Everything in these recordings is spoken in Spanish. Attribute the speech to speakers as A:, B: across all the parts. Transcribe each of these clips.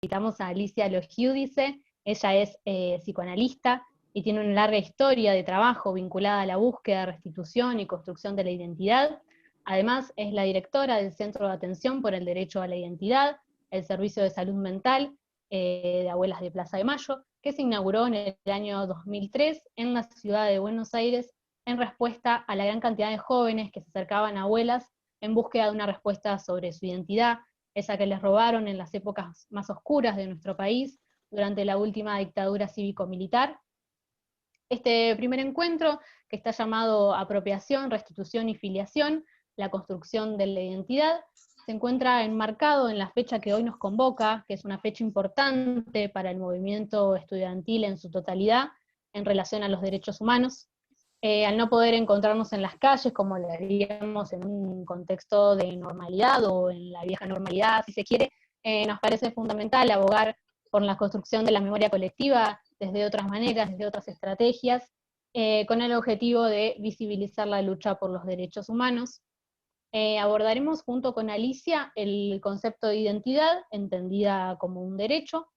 A: invitamos a Alicia Logiudice. Ella es psicoanalista y tiene una larga historia de trabajo vinculada a la búsqueda, restitución y construcción de la identidad. Además, es la directora del Centro de Atención por el Derecho a la Identidad, el Servicio de Salud Mental de Abuelas de Plaza de Mayo, que se inauguró en el año 2003 en la ciudad de Buenos Aires, en respuesta a la gran cantidad de jóvenes que se acercaban a abuelas en búsqueda de una respuesta sobre su identidad, esa que les robaron en las épocas más oscuras de nuestro país, durante la última dictadura cívico-militar. Este primer encuentro, que está llamado Apropiación, Restitución y Filiación, la construcción de la identidad, se encuentra enmarcado en la fecha que hoy nos convoca, que es una fecha importante para el movimiento estudiantil en su totalidad, en relación a los derechos humanos. Al no poder encontrarnos en las calles como lo haríamos en un contexto de normalidad o en la vieja normalidad, si se quiere, nos parece fundamental abogar por la construcción de la memoria colectiva desde otras maneras, desde otras estrategias, con el objetivo de visibilizar la lucha por los derechos humanos. Abordaremos junto con Alicia el concepto de identidad, entendida como un derecho,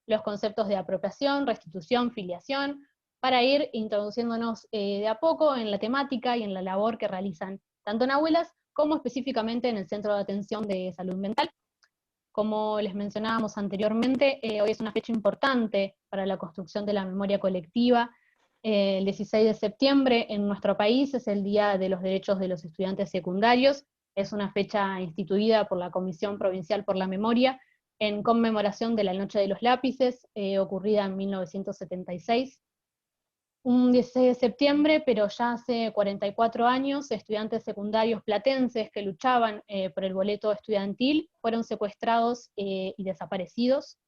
A: los conceptos de apropiación, restitución, filiación, para ir introduciéndonos de a poco en la temática y en la labor que realizan tanto en abuelas como específicamente en el Centro de Atención de Salud Mental. Como les mencionábamos anteriormente, hoy es una fecha importante para la construcción de la memoria colectiva. El 16 de septiembre en nuestro país es el Día de los Derechos de los Estudiantes Secundarios, es una fecha instituida por la Comisión Provincial por la Memoria, en conmemoración de la Noche de los Lápices, ocurrida en 1976. Un 16 de septiembre, pero ya hace 44 años, estudiantes secundarios platenses que luchaban por el boleto estudiantil fueron secuestrados y desaparecidos.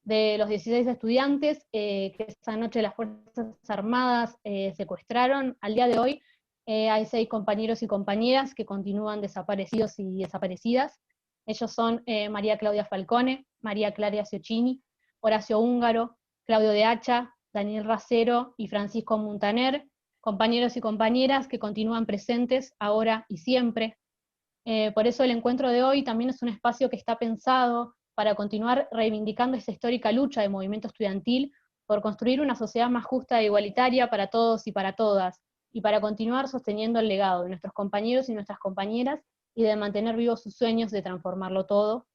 A: De los 16 estudiantes que esa noche las Fuerzas Armadas secuestraron, al día de hoy hay 6 compañeros y compañeras que continúan desaparecidos y desaparecidas. Ellos son María Claudia Falcone, María Clara Ciocchini, Horacio Húngaro, Claudio de Hacha, Daniel Racero y Francisco Muntaner, compañeros y compañeras que continúan presentes ahora y siempre. Por eso el encuentro de hoy también es un espacio que está pensado para continuar reivindicando esta histórica lucha del movimiento estudiantil por construir una sociedad más justa e igualitaria para todos y para todas, y para continuar sosteniendo el legado de nuestros compañeros y nuestras compañeras, y de mantener vivos sus sueños de transformarlo todo.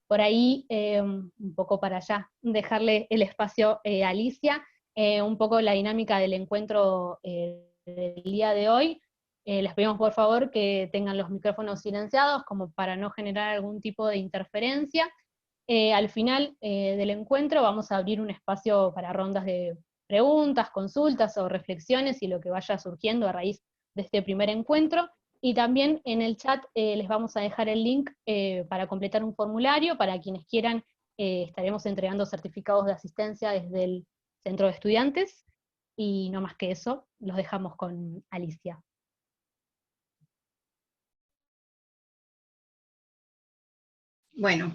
A: Por ahí, un poco para allá, dejarle el espacio a Alicia, un poco la dinámica del encuentro del día de hoy. Les pedimos por favor que tengan los micrófonos silenciados, como para no generar algún tipo de interferencia. Al final del encuentro vamos a abrir un espacio para rondas de preguntas, consultas o reflexiones, y lo que vaya surgiendo a raíz de este primer encuentro. Y también en el chat les vamos a dejar el link para completar un formulario. Para quienes quieran, estaremos entregando certificados de asistencia desde el Centro de Estudiantes. Y no más que eso, los dejamos con Alicia.
B: Bueno,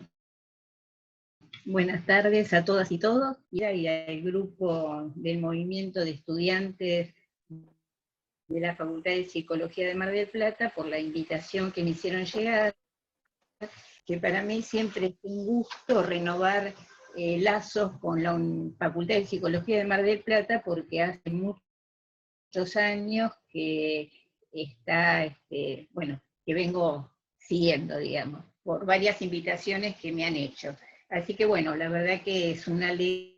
B: buenas tardes a todas y todos, y al grupo del movimiento de estudiantes de la Facultad de Psicología de Mar del Plata por la invitación que me hicieron llegar, que para mí siempre es un gusto renovar lazos con la Facultad de Psicología de Mar del Plata, porque hace muchos años que está, bueno, que vengo siguiendo, digamos, por varias invitaciones que me han hecho. Así que bueno, la verdad que es una alegría,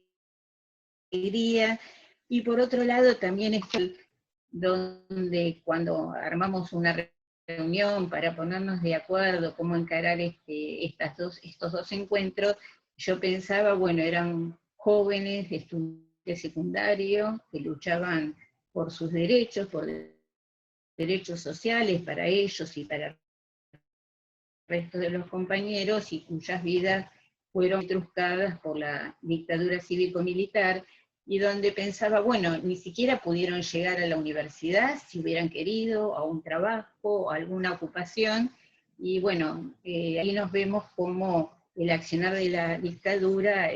B: y por otro lado también es donde cuando armamos una reunión para ponernos de acuerdo cómo encarar estos dos encuentros, yo pensaba, bueno, eran jóvenes estudiantes secundarios que luchaban por sus derechos, por derechos sociales para ellos y para el resto de los compañeros, y cuyas vidas fueron truncadas por la dictadura cívico-militar, y donde pensaba, bueno, ni siquiera pudieron llegar a la universidad si hubieran querido, a un trabajo, a alguna ocupación, y bueno, ahí nos vemos cómo el accionar de la dictadura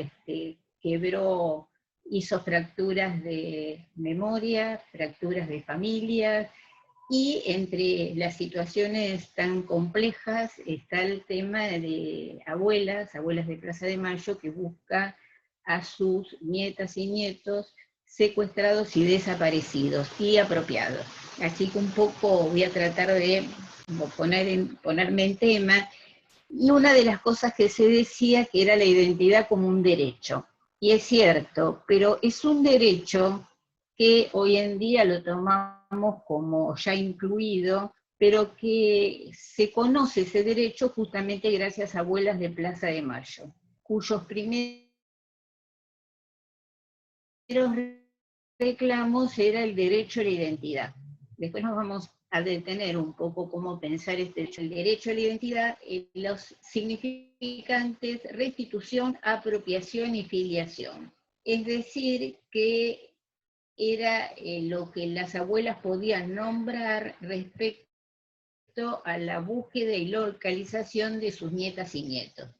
B: quebró, hizo fracturas de memoria, fracturas de familias, Y entre las situaciones tan complejas está el tema de abuelas de Plaza de Mayo, que busca a sus nietas y nietos secuestrados y desaparecidos y apropiados. Así que un poco voy a tratar de ponerme en tema, y una de las cosas que se decía que era la identidad como un derecho. Y es cierto, pero es un derecho que hoy en día lo tomamos como ya incluido, pero que se conoce ese derecho justamente gracias a Abuelas de Plaza de Mayo, cuyos primeros reclamos era el derecho a la identidad. Después nos vamos a detener un poco cómo pensar este derecho. El derecho a la identidad, los significantes restitución, apropiación y filiación. Es decir, que era lo que las abuelas podían nombrar respecto a la búsqueda y localización de sus nietas y nietos.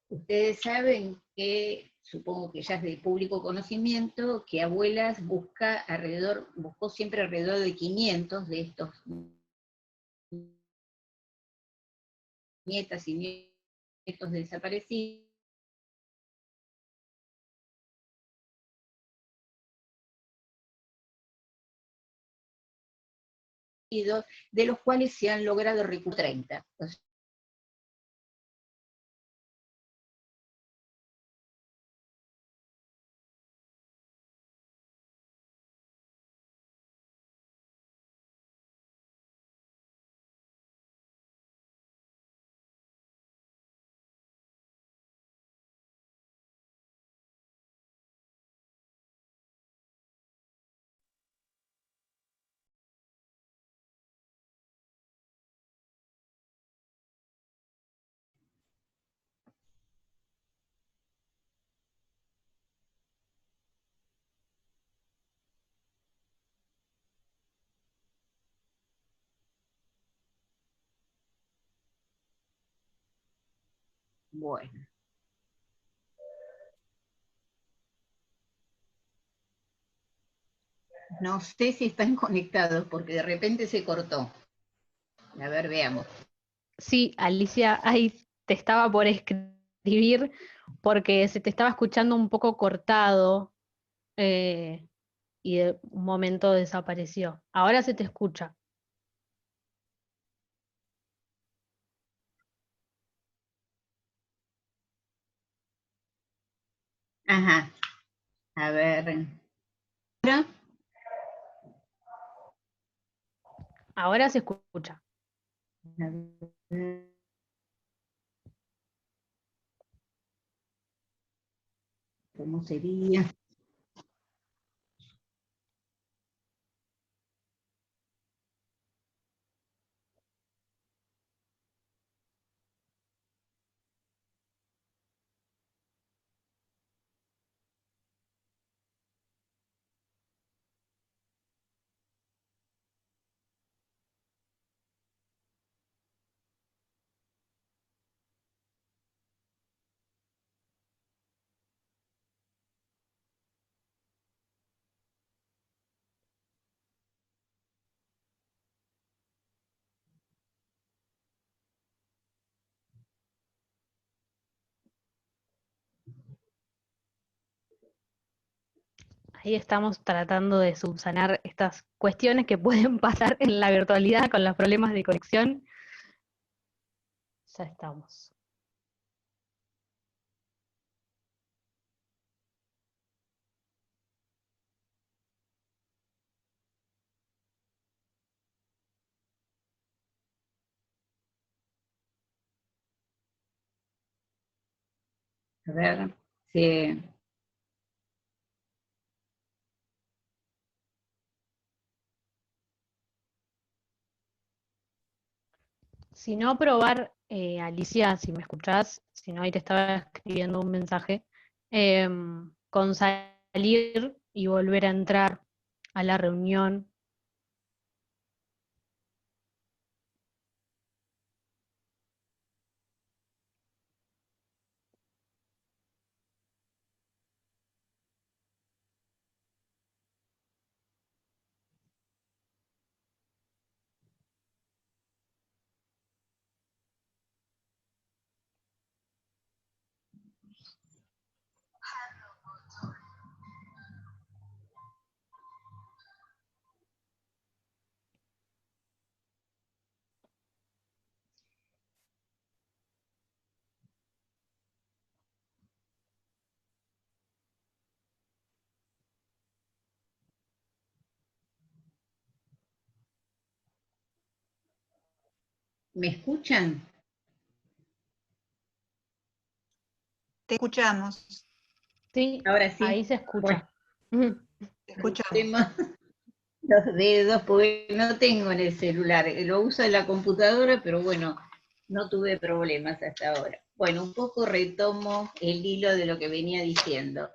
B: Ustedes saben que, supongo que ya es de público conocimiento, que Abuelas buscó siempre alrededor de 500 de estos nietas y nietos desaparecidos, de los cuales se han logrado recuperar 30. Bueno, no sé si están conectados porque de repente se cortó. A ver, veamos.
A: Sí, Alicia, ahí te estaba por escribir porque se te estaba escuchando un poco cortado eh, y de un momento desapareció. Ahora se te escucha.
B: Ajá, a ver. ¿Ahora?
A: Ahora se escucha.
B: A ver, ¿cómo sería?
A: Ahí estamos tratando de subsanar estas cuestiones que pueden pasar en la virtualidad con los problemas de conexión. Ya estamos.
B: A ver, sí.
A: Si no, probar, Alicia, si me escuchás, si no, ahí te estaba escribiendo un mensaje, con salir y volver a entrar a la reunión.
B: ¿Me escuchan?
C: Te escuchamos.
A: Sí,
B: Ahora sí.
A: ahí se escucha. Ujú.
C: Te escuchamos.
B: Tenemos los dedos porque no tengo en el celular, lo uso en la computadora, pero bueno, no tuve problemas hasta ahora. Bueno, un poco retomo el hilo de lo que venía diciendo.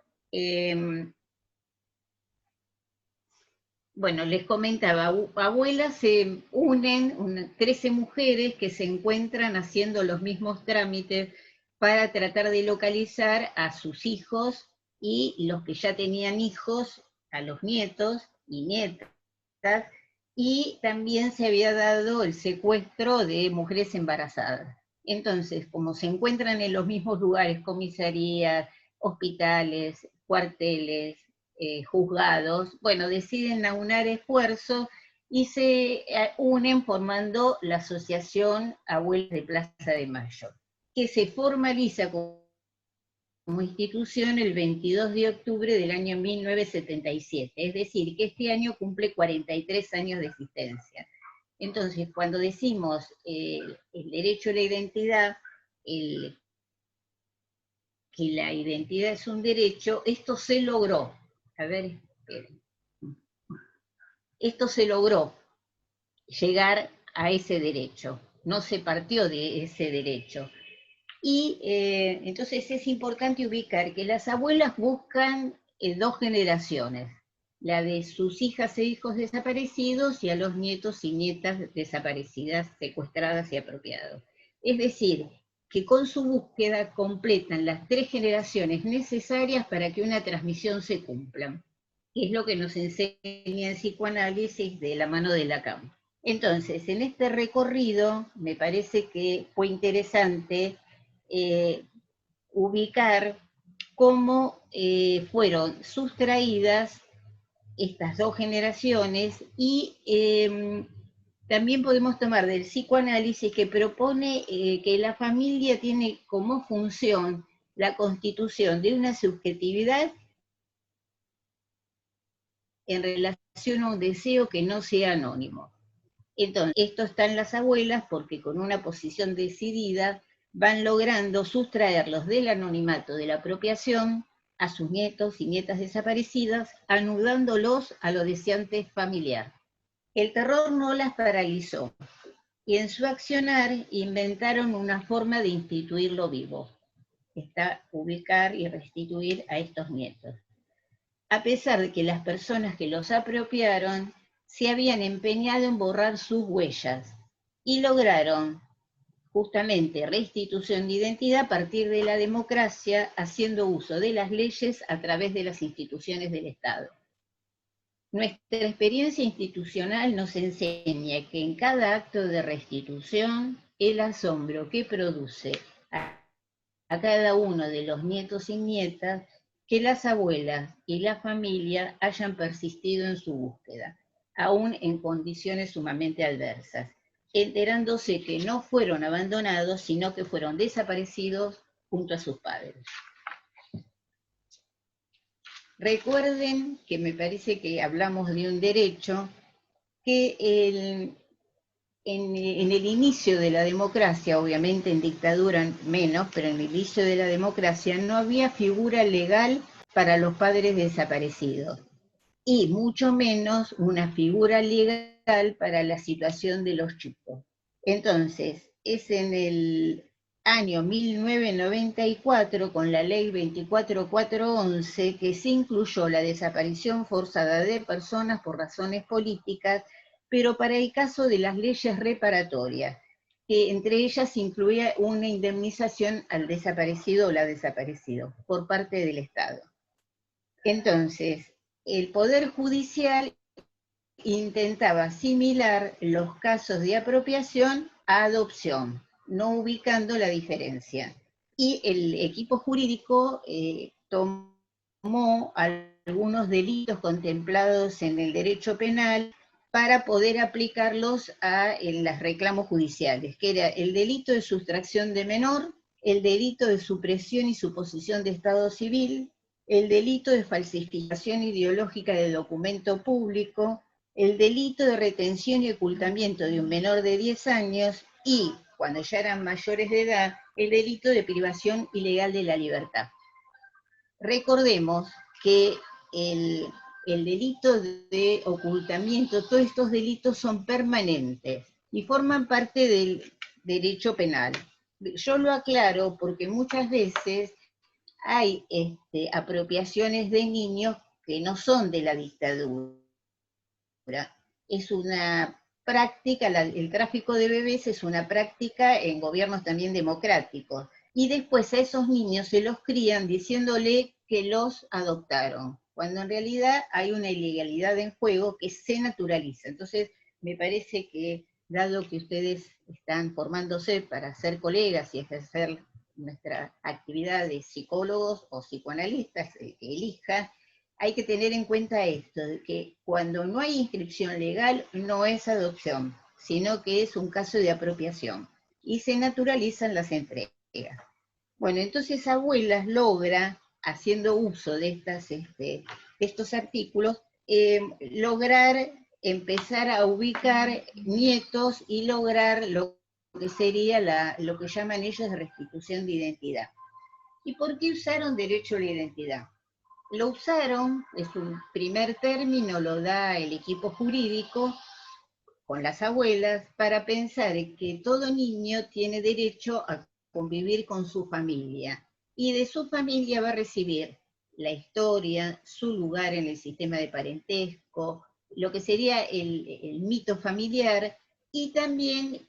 B: Bueno, les comentaba, abuelas se unen, 13 mujeres que se encuentran haciendo los mismos trámites para tratar de localizar a sus hijos y los que ya tenían hijos, a los nietos y nietas, y también se había dado el secuestro de mujeres embarazadas. Entonces, como se encuentran en los mismos lugares, comisarías, hospitales, cuarteles, juzgados, bueno, deciden aunar esfuerzos y se unen formando la Asociación Abuelas de Plaza de Mayo, que se formaliza como institución el 22 de octubre del año 1977, es decir, que este año cumple 43 años de existencia. Entonces, cuando decimos el derecho a la identidad, que la identidad es un derecho, esto se logró. A ver, esperen. Esto se logró llegar a ese derecho, no se partió de ese derecho. Y entonces es importante ubicar que las abuelas buscan dos generaciones, la de sus hijas e hijos desaparecidos y a los nietos y nietas desaparecidas, secuestradas y apropiados. Es decir, que con su búsqueda completan las 3 generaciones necesarias para que una transmisión se cumpla, que es lo que nos enseña el psicoanálisis de la mano de Lacan. Entonces, en este recorrido me parece que fue interesante ubicar cómo fueron sustraídas estas 2 generaciones y también podemos tomar del psicoanálisis que propone que la familia tiene como función la constitución de una subjetividad en relación a un deseo que no sea anónimo. Entonces, esto está en las abuelas porque con una posición decidida van logrando sustraerlos del anonimato de la apropiación a sus nietos y nietas desaparecidas, anudándolos a lo deseante familiar. El terror no las paralizó y en su accionar inventaron una forma de instituir lo vivo, está ubicar y restituir a estos nietos. A pesar de que las personas que los apropiaron se habían empeñado en borrar sus huellas y lograron justamente restitución de identidad a partir de la democracia, haciendo uso de las leyes a través de las instituciones del Estado. Nuestra experiencia institucional nos enseña que en cada acto de restitución, el asombro que produce a cada uno de los nietos y nietas que las abuelas y la familia hayan persistido en su búsqueda, aún en condiciones sumamente adversas, enterándose que no fueron abandonados, sino que fueron desaparecidos junto a sus padres. Recuerden que me parece que hablamos de un derecho que en el inicio de la democracia, obviamente en dictadura menos, pero en el inicio de la democracia no había figura legal para los padres desaparecidos y mucho menos una figura legal para la situación de los chicos. Entonces, es en el año 1994, con la ley 24411, que se incluyó la desaparición forzada de personas por razones políticas, pero para el caso de las leyes reparatorias, que entre ellas incluía una indemnización al desaparecido o la desaparecida por parte del Estado. Entonces, el Poder Judicial intentaba asimilar los casos de apropiación a adopción, no ubicando la diferencia. Y el equipo jurídico tomó algunos delitos contemplados en el derecho penal para poder aplicarlos en los reclamos judiciales, que era el delito de sustracción de menor, el delito de supresión y suposición de estado civil, el delito de falsificación ideológica de documento público, el delito de retención y ocultamiento de un menor de 10 años y, cuando ya eran mayores de edad, el delito de privación ilegal de la libertad. Recordemos que el delito de ocultamiento, todos estos delitos son permanentes y forman parte del derecho penal. Yo lo aclaro porque muchas veces hay apropiaciones de niños que no son de la dictadura. Es una práctica, el tráfico de bebés es una práctica en gobiernos también democráticos. Y después a esos niños se los crían diciéndole que los adoptaron, cuando en realidad hay una ilegalidad en juego que se naturaliza. Entonces, me parece que, dado que ustedes están formándose para ser colegas y ejercer nuestra actividad de psicólogos o psicoanalistas, el que elija, hay que tener en cuenta esto, de que cuando no hay inscripción legal no es adopción, sino que es un caso de apropiación, y se naturalizan las entregas. Bueno, entonces Abuelas logra, haciendo uso de estos artículos, lograr empezar a ubicar nietos y lograr lo que sería lo que llaman ellos restitución de identidad. ¿Y por qué usaron derecho a la identidad? Lo usaron, es un primer término, lo da el equipo jurídico con las abuelas, para pensar que todo niño tiene derecho a convivir con su familia, y de su familia va a recibir la historia, su lugar en el sistema de parentesco, lo que sería el mito familiar, y también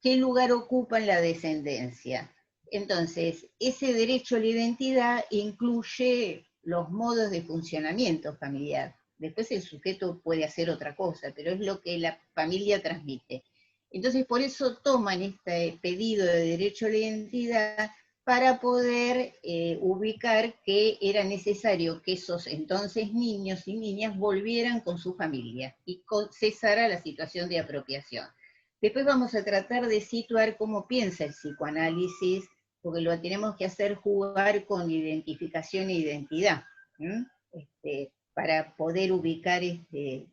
B: qué lugar ocupa en la descendencia. Entonces, ese derecho a la identidad incluye los modos de funcionamiento familiar. Después el sujeto puede hacer otra cosa, pero es lo que la familia transmite. Entonces, por eso toman este pedido de derecho a la identidad para poder ubicar que era necesario que esos entonces niños y niñas volvieran con su familia y cesara la situación de apropiación. Después vamos a tratar de situar cómo piensa el psicoanálisis, porque lo tenemos que hacer jugar con identificación e identidad, para poder ubicar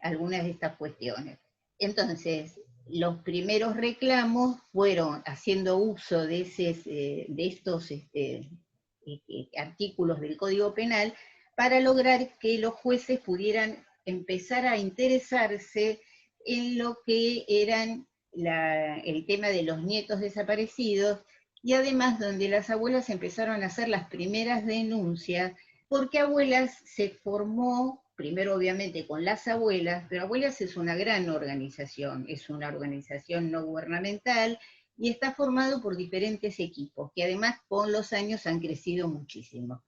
B: algunas de estas cuestiones. Entonces, los primeros reclamos fueron haciendo uso de estos artículos del Código Penal para lograr que los jueces pudieran empezar a interesarse en lo que eran el tema de los nietos desaparecidos, y además donde las abuelas empezaron a hacer las primeras denuncias, porque Abuelas se formó, primero obviamente con las abuelas, pero Abuelas es una gran organización, es una organización no gubernamental, y está formado por diferentes equipos, que además con los años han crecido muchísimo.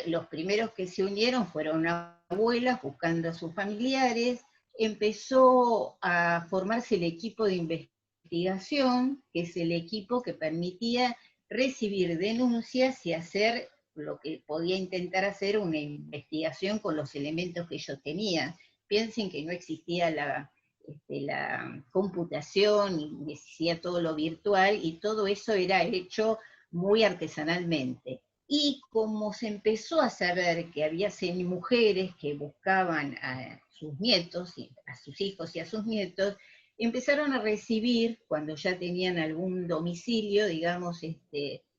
B: Los primeros que se unieron fueron abuelas buscando a sus familiares, empezó a formarse el equipo de investigación, que es el equipo que permitía recibir denuncias y hacer lo que podía intentar hacer una investigación con los elementos que ellos tenían. Piensen que no existía la computación, y existía todo lo virtual, y todo eso era hecho muy artesanalmente. Y como se empezó a saber que había mujeres que buscaban a sus nietos, a sus hijos y a sus nietos, empezaron a recibir, cuando ya tenían algún domicilio, digamos,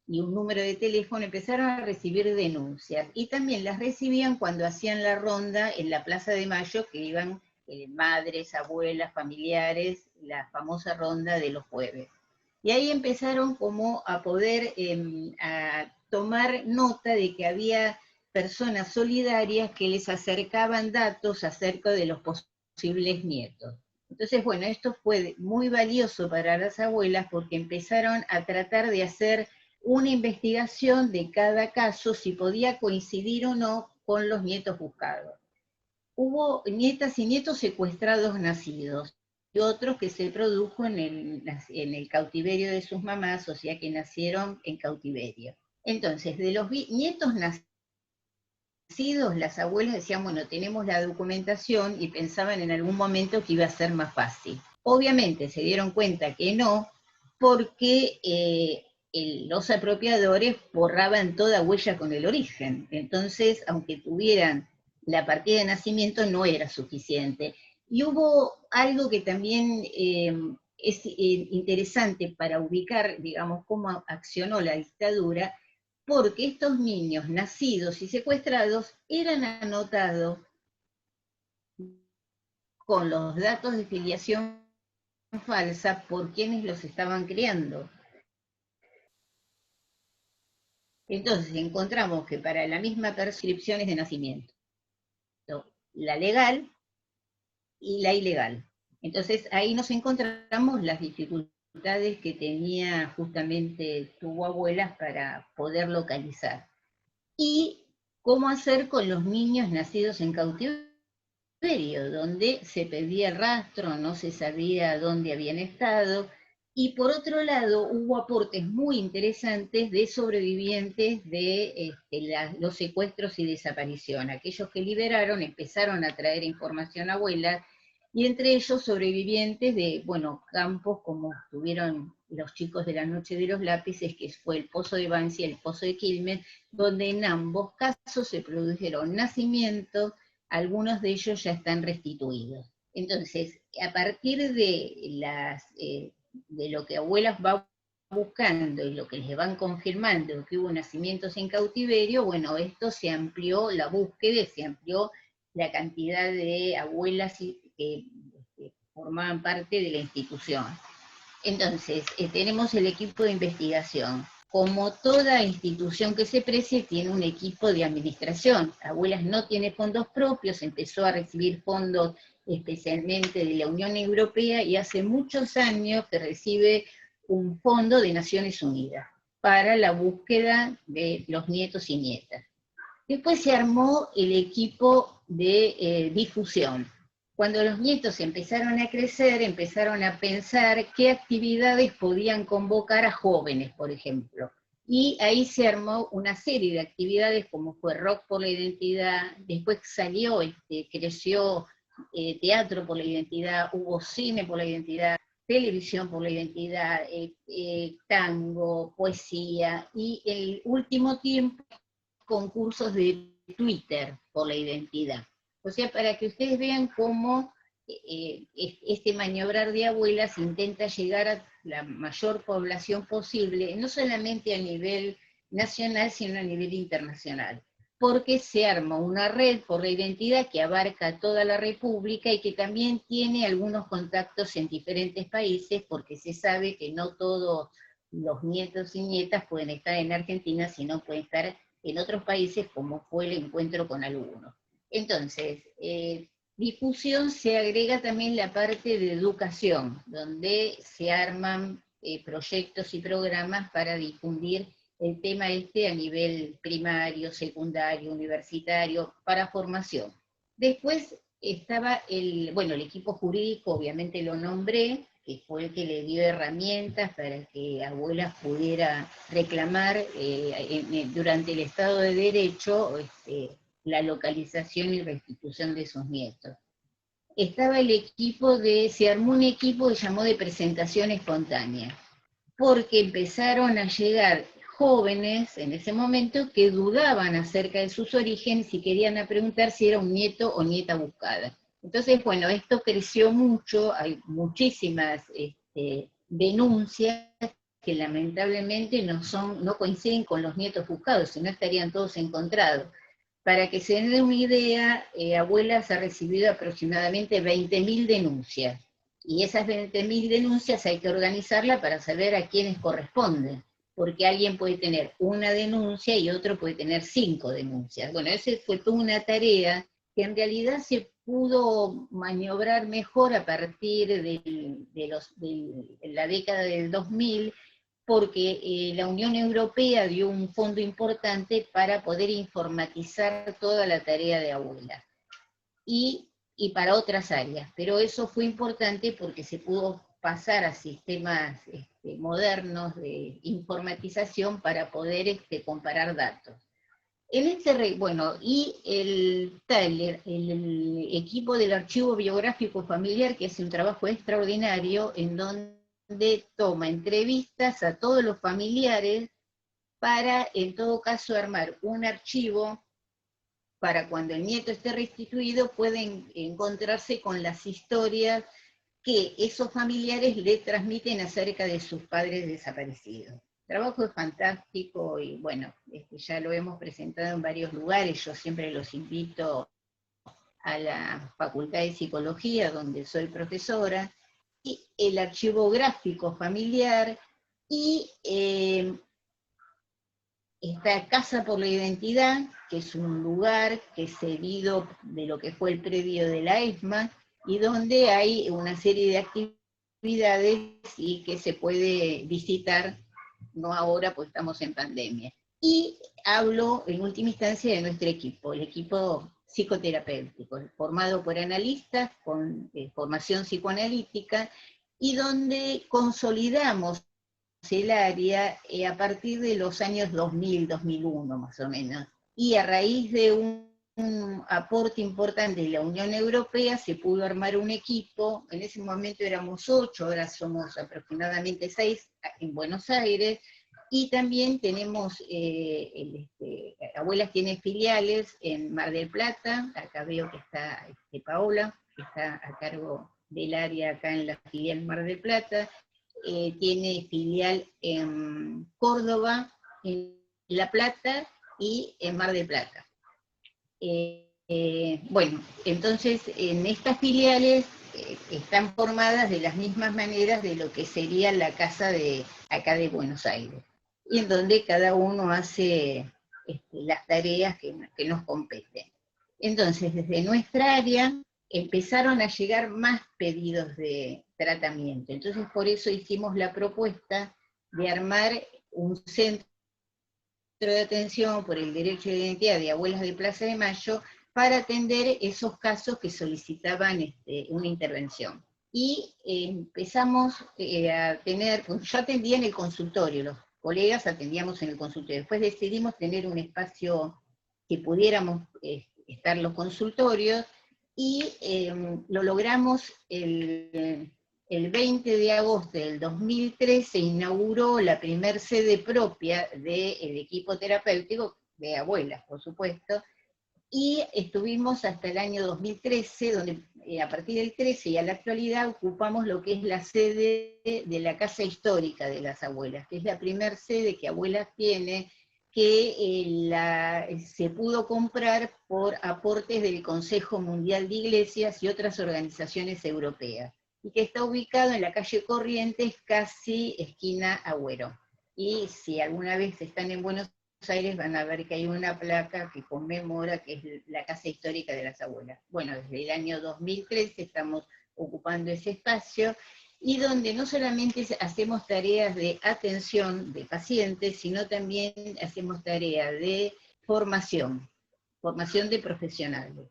B: y un número de teléfono, empezaron a recibir denuncias. Y también las recibían cuando hacían la ronda en la Plaza de Mayo, que iban madres, abuelas, familiares, la famosa ronda de los jueves. Y ahí empezaron como a poder a tomar nota de que había personas solidarias que les acercaban datos acerca de los posibles nietos. Entonces, bueno, esto fue muy valioso para las abuelas porque empezaron a tratar de hacer una investigación de cada caso, si podía coincidir o no con los nietos buscados. Hubo nietas y nietos secuestrados nacidos, y otros que se produjo en el cautiverio de sus mamás, o sea que nacieron en cautiverio. Entonces, de los nietos nacidos, las abuelas decían, bueno, tenemos la documentación, y pensaban en algún momento que iba a ser más fácil. Obviamente se dieron cuenta que no, porque los apropiadores borraban toda huella con el origen. Entonces, aunque tuvieran la partida de nacimiento, no era suficiente. Y hubo algo que también es interesante para ubicar, digamos, cómo accionó la dictadura, porque estos niños nacidos y secuestrados eran anotados con los datos de filiación falsa por quienes los estaban criando. Entonces encontramos que para la misma prescripciones de nacimiento, la legal y la ilegal. Entonces ahí nos encontramos las dificultades que tenía justamente tu abuela para poder localizar. Y cómo hacer con los niños nacidos en cautiverio, donde se perdía el rastro, no se sabía dónde habían estado. Y por otro lado, hubo aportes muy interesantes de sobrevivientes de los secuestros y desaparición. Aquellos que liberaron empezaron a traer información a abuela, y entre ellos sobrevivientes de, bueno, campos como tuvieron los chicos de la Noche de los Lápices, que fue el Pozo de Bansi y el Pozo de Quilmes, donde en ambos casos se produjeron nacimientos, algunos de ellos ya están restituidos. Entonces, a partir de lo que abuelas va buscando y lo que les van confirmando que hubo nacimientos en cautiverio, bueno, esto se amplió la búsqueda, se amplió la cantidad de abuelas que formaban parte de la institución. Entonces, tenemos el equipo de investigación. Como toda institución que se precie, tiene un equipo de administración. Abuelas no tiene fondos propios, empezó a recibir fondos especialmente de la Unión Europea, y hace muchos años que recibe un fondo de Naciones Unidas para la búsqueda de los nietos y nietas. Después se armó el equipo de difusión. Cuando los nietos empezaron a crecer, empezaron a pensar qué actividades podían convocar a jóvenes, por ejemplo. Y ahí se armó una serie de actividades, como fue Rock por la Identidad, después salió, creció Teatro por la Identidad, hubo Cine por la Identidad, Televisión por la Identidad, tango, poesía, y el último tiempo concursos de Twitter por la identidad. O sea, para que ustedes vean cómo este maniobrar de abuelas intenta llegar a la mayor población posible, no solamente a nivel nacional, sino a nivel internacional. Porque se arma una red por la identidad que abarca toda la República y que también tiene algunos contactos en diferentes países, porque se sabe que no todos los nietos y nietas pueden estar en Argentina, sino pueden estar en otros países, como fue el encuentro con algunos. Entonces, difusión se agrega también la parte de educación, donde se arman proyectos y programas para difundir el tema a nivel primario, secundario, universitario, para formación. Después estaba el equipo jurídico, obviamente lo nombré, que fue el que le dio herramientas para que abuelas pudiera reclamar durante el Estado de Derecho la localización y restitución de sus nietos. Estaba el equipo se armó un equipo que llamó de presentación espontánea, porque empezaron a llegar jóvenes en ese momento que dudaban acerca de sus orígenes y querían preguntar si era un nieto o nieta buscada. Entonces, bueno, esto creció mucho, hay muchísimas denuncias que lamentablemente no coinciden con los nietos buscados, si no estarían todos encontrados. Para que se den una idea, Abuelas ha recibido aproximadamente 20.000 denuncias, y esas 20.000 denuncias hay que organizarlas para saber a quiénes corresponden, porque alguien puede tener una denuncia y otro puede tener 5 denuncias. Bueno, esa fue toda una tarea que en realidad se pudo maniobrar mejor a partir de la década del 2000, porque la Unión Europea dio un fondo importante para poder informatizar toda la tarea de abuelas. Y para otras áreas, pero eso fue importante porque se pudo pasar a sistemas modernos de informatización para poder comparar datos. Y el equipo del Archivo Biográfico Familiar, que hace un trabajo extraordinario en donde toma entrevistas a todos los familiares para, en todo caso, armar un archivo para cuando el nieto esté restituido pueden encontrarse con las historias que esos familiares le transmiten acerca de sus padres desaparecidos. El trabajo es fantástico y bueno, ya lo hemos presentado en varios lugares, yo siempre los invito a la Facultad de Psicología, donde soy profesora, y el archivo gráfico familiar, y esta Casa por la Identidad, que es un lugar que es cedido de lo que fue el predio de la ESMA, y donde hay una serie de actividades y que se puede visitar, no ahora porque estamos en pandemia. Y hablo en última instancia de nuestro equipo, el equipo psicoterapéutico, formado por analistas con formación psicoanalítica, y donde consolidamos el área a partir de los años 2000, 2001 más o menos. Y a raíz de un aporte importante de la Unión Europea se pudo armar un equipo, en ese momento éramos 8, ahora somos aproximadamente 6 en Buenos Aires, y también tenemos, Abuelas tiene filiales en Mar del Plata, acá veo que está Paola, que está a cargo del área acá en la filial Mar del Plata, tiene filial en Córdoba, en La Plata y en Mar del Plata. Bueno, entonces en estas filiales están formadas de las mismas maneras de lo que sería la casa de acá de Buenos Aires, y en donde cada uno hace las tareas que nos competen. Entonces, desde nuestra área empezaron a llegar más pedidos de tratamiento. Entonces, por eso hicimos la propuesta de armar un centro de atención por el derecho de identidad de Abuelas de Plaza de Mayo para atender esos casos que solicitaban una intervención. Y empezamos a tener, yo atendía en el consultorio, los colegas atendíamos en el consultorio, después decidimos tener un espacio que pudiéramos estar los consultorios, y lo logramos el 20 de agosto del 2003, se inauguró la primer sede propia del equipo terapéutico, de abuelas, por supuesto, y estuvimos hasta el año 2013, donde a partir del 13 y a la actualidad ocupamos lo que es la sede de la Casa Histórica de las Abuelas, que es la primer sede que Abuelas tiene, que se pudo comprar por aportes del Consejo Mundial de Iglesias y otras organizaciones europeas, y que está ubicado en la calle Corrientes, casi esquina Agüero. Y si alguna vez están en Buenos Aires van a ver que hay una placa que conmemora que es la Casa Histórica de las Abuelas. Bueno, desde el año 2013 estamos ocupando ese espacio, y donde no solamente hacemos tareas de atención de pacientes, sino también hacemos tareas de formación de profesionales.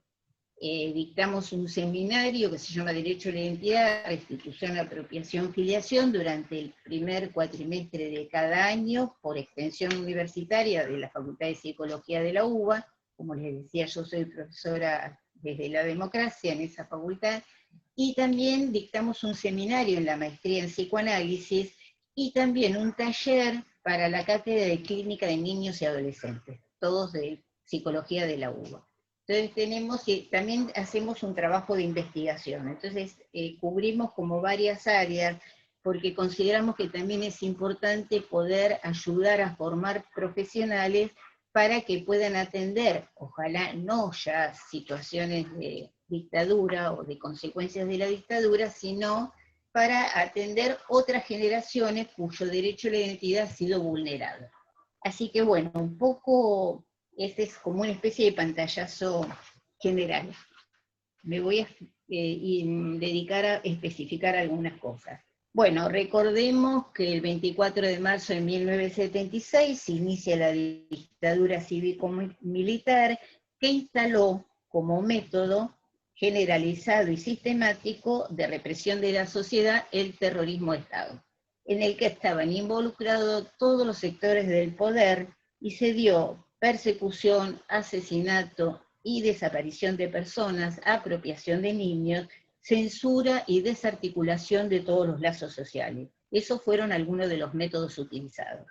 B: Dictamos un seminario que se llama Derecho a la Identidad, Restitución, Apropiación, Filiación, durante el primer cuatrimestre de cada año, por extensión universitaria de la Facultad de Psicología de la UBA. Como les decía, yo soy profesora desde la democracia en esa facultad, y también dictamos un seminario en la maestría en psicoanálisis, y también un taller para la cátedra de clínica de niños y adolescentes, todos de psicología de la UBA. Entonces también hacemos un trabajo de investigación, entonces cubrimos como varias áreas, porque consideramos que también es importante poder ayudar a formar profesionales para que puedan atender, ojalá no ya situaciones de dictadura o de consecuencias de la dictadura, sino para atender otras generaciones cuyo derecho a la identidad ha sido vulnerado. Así que bueno, un poco este es como una especie de pantallazo general. Me voy a dedicar a especificar algunas cosas. Bueno, recordemos que el 24 de marzo de 1976 se inicia la dictadura cívico-militar, que instaló como método generalizado y sistemático de represión de la sociedad el terrorismo de Estado, en el que estaban involucrados todos los sectores del poder, y se dio persecución, asesinato y desaparición de personas, apropiación de niños, censura y desarticulación de todos los lazos sociales. Esos fueron algunos de los métodos utilizados.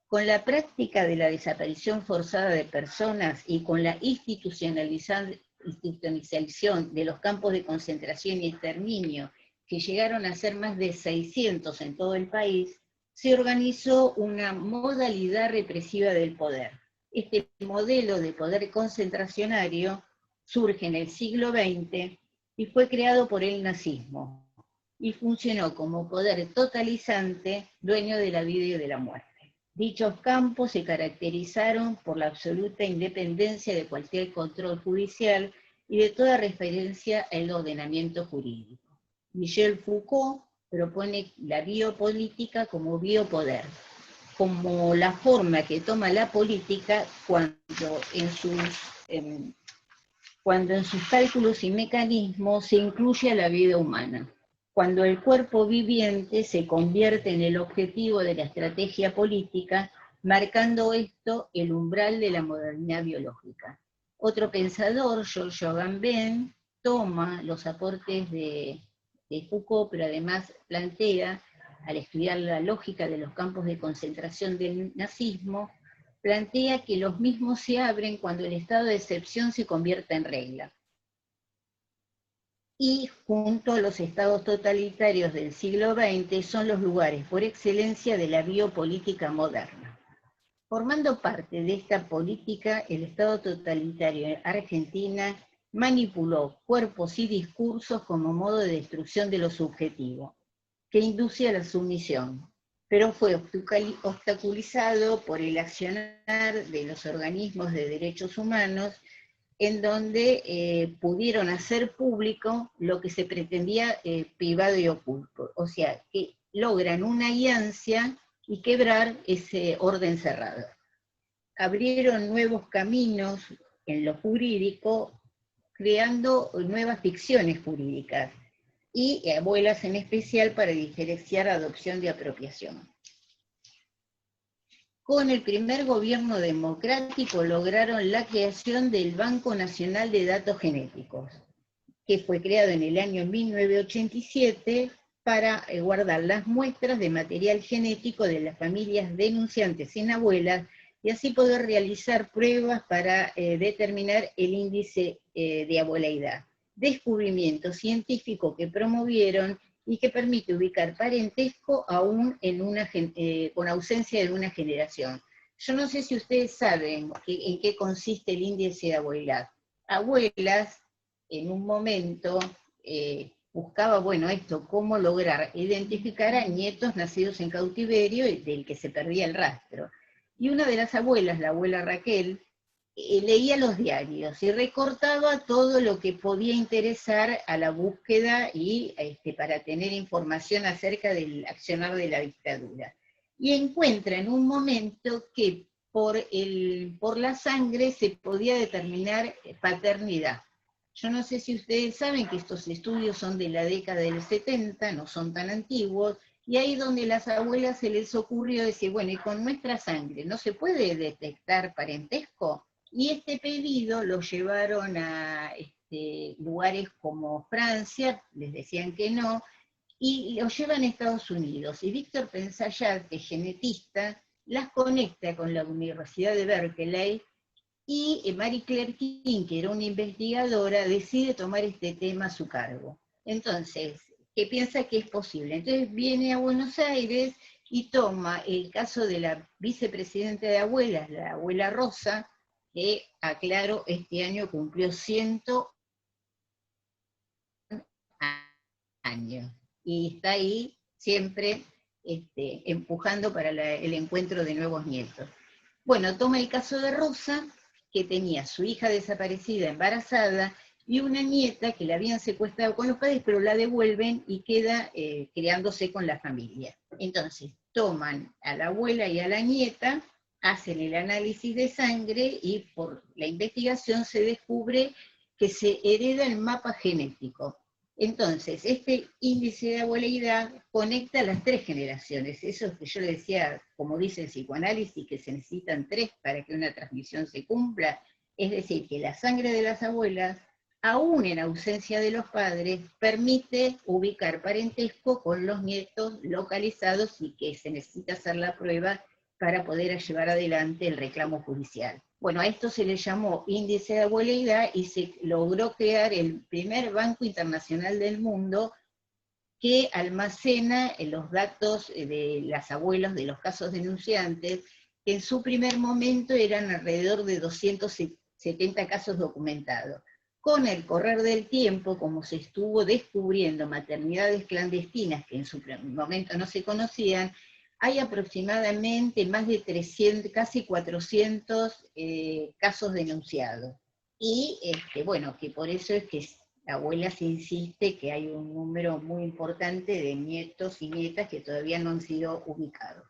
B: Con la práctica de la desaparición forzada de personas y con la institucionalización de los campos de concentración y exterminio que llegaron a ser más de 600 en todo el país, se organizó una modalidad represiva del poder. Este modelo de poder concentracionario surge en el siglo XX y fue creado por el nazismo, y funcionó como poder totalizante, dueño de la vida y de la muerte. Dichos campos se caracterizaron por la absoluta independencia de cualquier control judicial y de toda referencia al ordenamiento jurídico. Michel Foucault propone la biopolítica como biopoder, como la forma que toma la política cuando en sus cálculos y mecanismos se incluye a la vida humana, cuando el cuerpo viviente se convierte en el objetivo de la estrategia política, marcando esto el umbral de la modernidad biológica. Otro pensador, Georges Agamben, toma los aportes de Foucault, pero además plantea, al estudiar la lógica de los campos de concentración del nazismo, plantea que los mismos se abren cuando el estado de excepción se convierta en regla. Y junto a los estados totalitarios del siglo XX son los lugares por excelencia de la biopolítica moderna. Formando parte de esta política, el estado totalitario en Argentina manipuló cuerpos y discursos como modo de destrucción de lo subjetivo, que induce a la sumisión, pero fue obstaculizado por el accionar de los organismos de derechos humanos, en donde pudieron hacer público lo que se pretendía privado y oculto, o sea, que logran una alianza y quebrar ese orden cerrado. Abrieron nuevos caminos en lo jurídico, creando nuevas ficciones jurídicas, y abuelas en especial para diferenciar adopción de apropiación. Con el primer gobierno democrático lograron la creación del Banco Nacional de Datos Genéticos, que fue creado en el año 1987 para guardar las muestras de material genético de las familias denunciantes sin abuelas y así poder realizar pruebas para determinar el índice de abueleidad. Descubrimiento científico que promovieron y que permite ubicar parentesco aún con ausencia de una generación. Yo no sé si ustedes saben en qué consiste el índice de abueladad. Abuelas, en un momento, buscaba, cómo lograr identificar a nietos nacidos en cautiverio y del que se perdía el rastro. Y una de las abuelas, la abuela Raquel, leía los diarios y recortaba todo lo que podía interesar a la búsqueda y para tener información acerca del accionar de la dictadura. Y encuentra en un momento que por la sangre se podía determinar paternidad. Yo no sé si ustedes saben que estos estudios son de la década del 70, no son tan antiguos, y ahí donde las abuelas se les ocurrió decir, bueno, y con nuestra sangre, ¿no se puede detectar parentesco? Y este pedido lo llevaron a lugares como Francia, les decían que no, y lo llevan a Estados Unidos. Y Víctor Pensayat, que es genetista, las conecta con la Universidad de Berkeley, y Marie Claire King, que era una investigadora, decide tomar este tema a su cargo. Entonces, que piensa que es posible. Entonces viene a Buenos Aires y toma el caso de la vicepresidenta de abuelas, la abuela Rosa, que, aclaro, este año cumplió 100 años, y está ahí siempre empujando para el encuentro de nuevos nietos. Bueno, toma el caso de Rosa, que tenía su hija desaparecida, embarazada, y una nieta que la habían secuestrado con los padres, pero la devuelven y queda criándose con la familia. Entonces, toman a la abuela y a la nieta, hacen el análisis de sangre y por la investigación se descubre que se hereda el mapa genético. Entonces, este índice de abueleidad conecta a las 3 generaciones. Eso que yo le decía, como dice el psicoanálisis, que se necesitan 3 para que una transmisión se cumpla. Es decir, que la sangre de las abuelas, aún en ausencia de los padres, permite ubicar parentesco con los nietos localizados y que se necesita hacer la prueba para poder llevar adelante el reclamo judicial. Bueno, a esto se le llamó índice de abueleidad y se logró crear el primer banco internacional del mundo que almacena los datos de las abuelas de los casos denunciantes, que en su primer momento eran alrededor de 270 casos documentados. Con el correr del tiempo, como se estuvo descubriendo maternidades clandestinas que en su momento no se conocían, hay aproximadamente más de 300, casi 400 casos denunciados. Y bueno, que por eso es que Abuelas insiste que hay un número muy importante de nietos y nietas que todavía no han sido ubicados.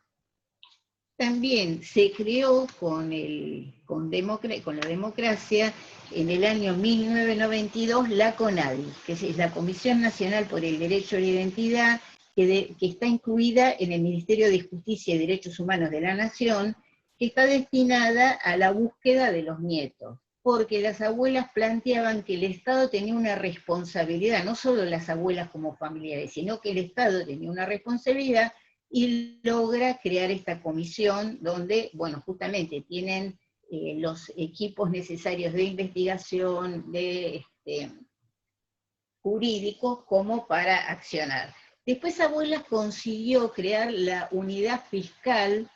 B: También se creó con la democracia en el año 1992 la CONADI, que es la Comisión Nacional por el Derecho a la Identidad, que está incluida en el Ministerio de Justicia y Derechos Humanos de la Nación, que está destinada a la búsqueda de los nietos, porque las abuelas planteaban que el Estado tenía una responsabilidad, no solo las abuelas como familiares, sino que el Estado tenía una responsabilidad, y logra crear esta comisión donde, bueno, justamente tienen los equipos necesarios de investigación, jurídicos, como para accionar. Después Abuelas consiguió crear la unidad fiscal,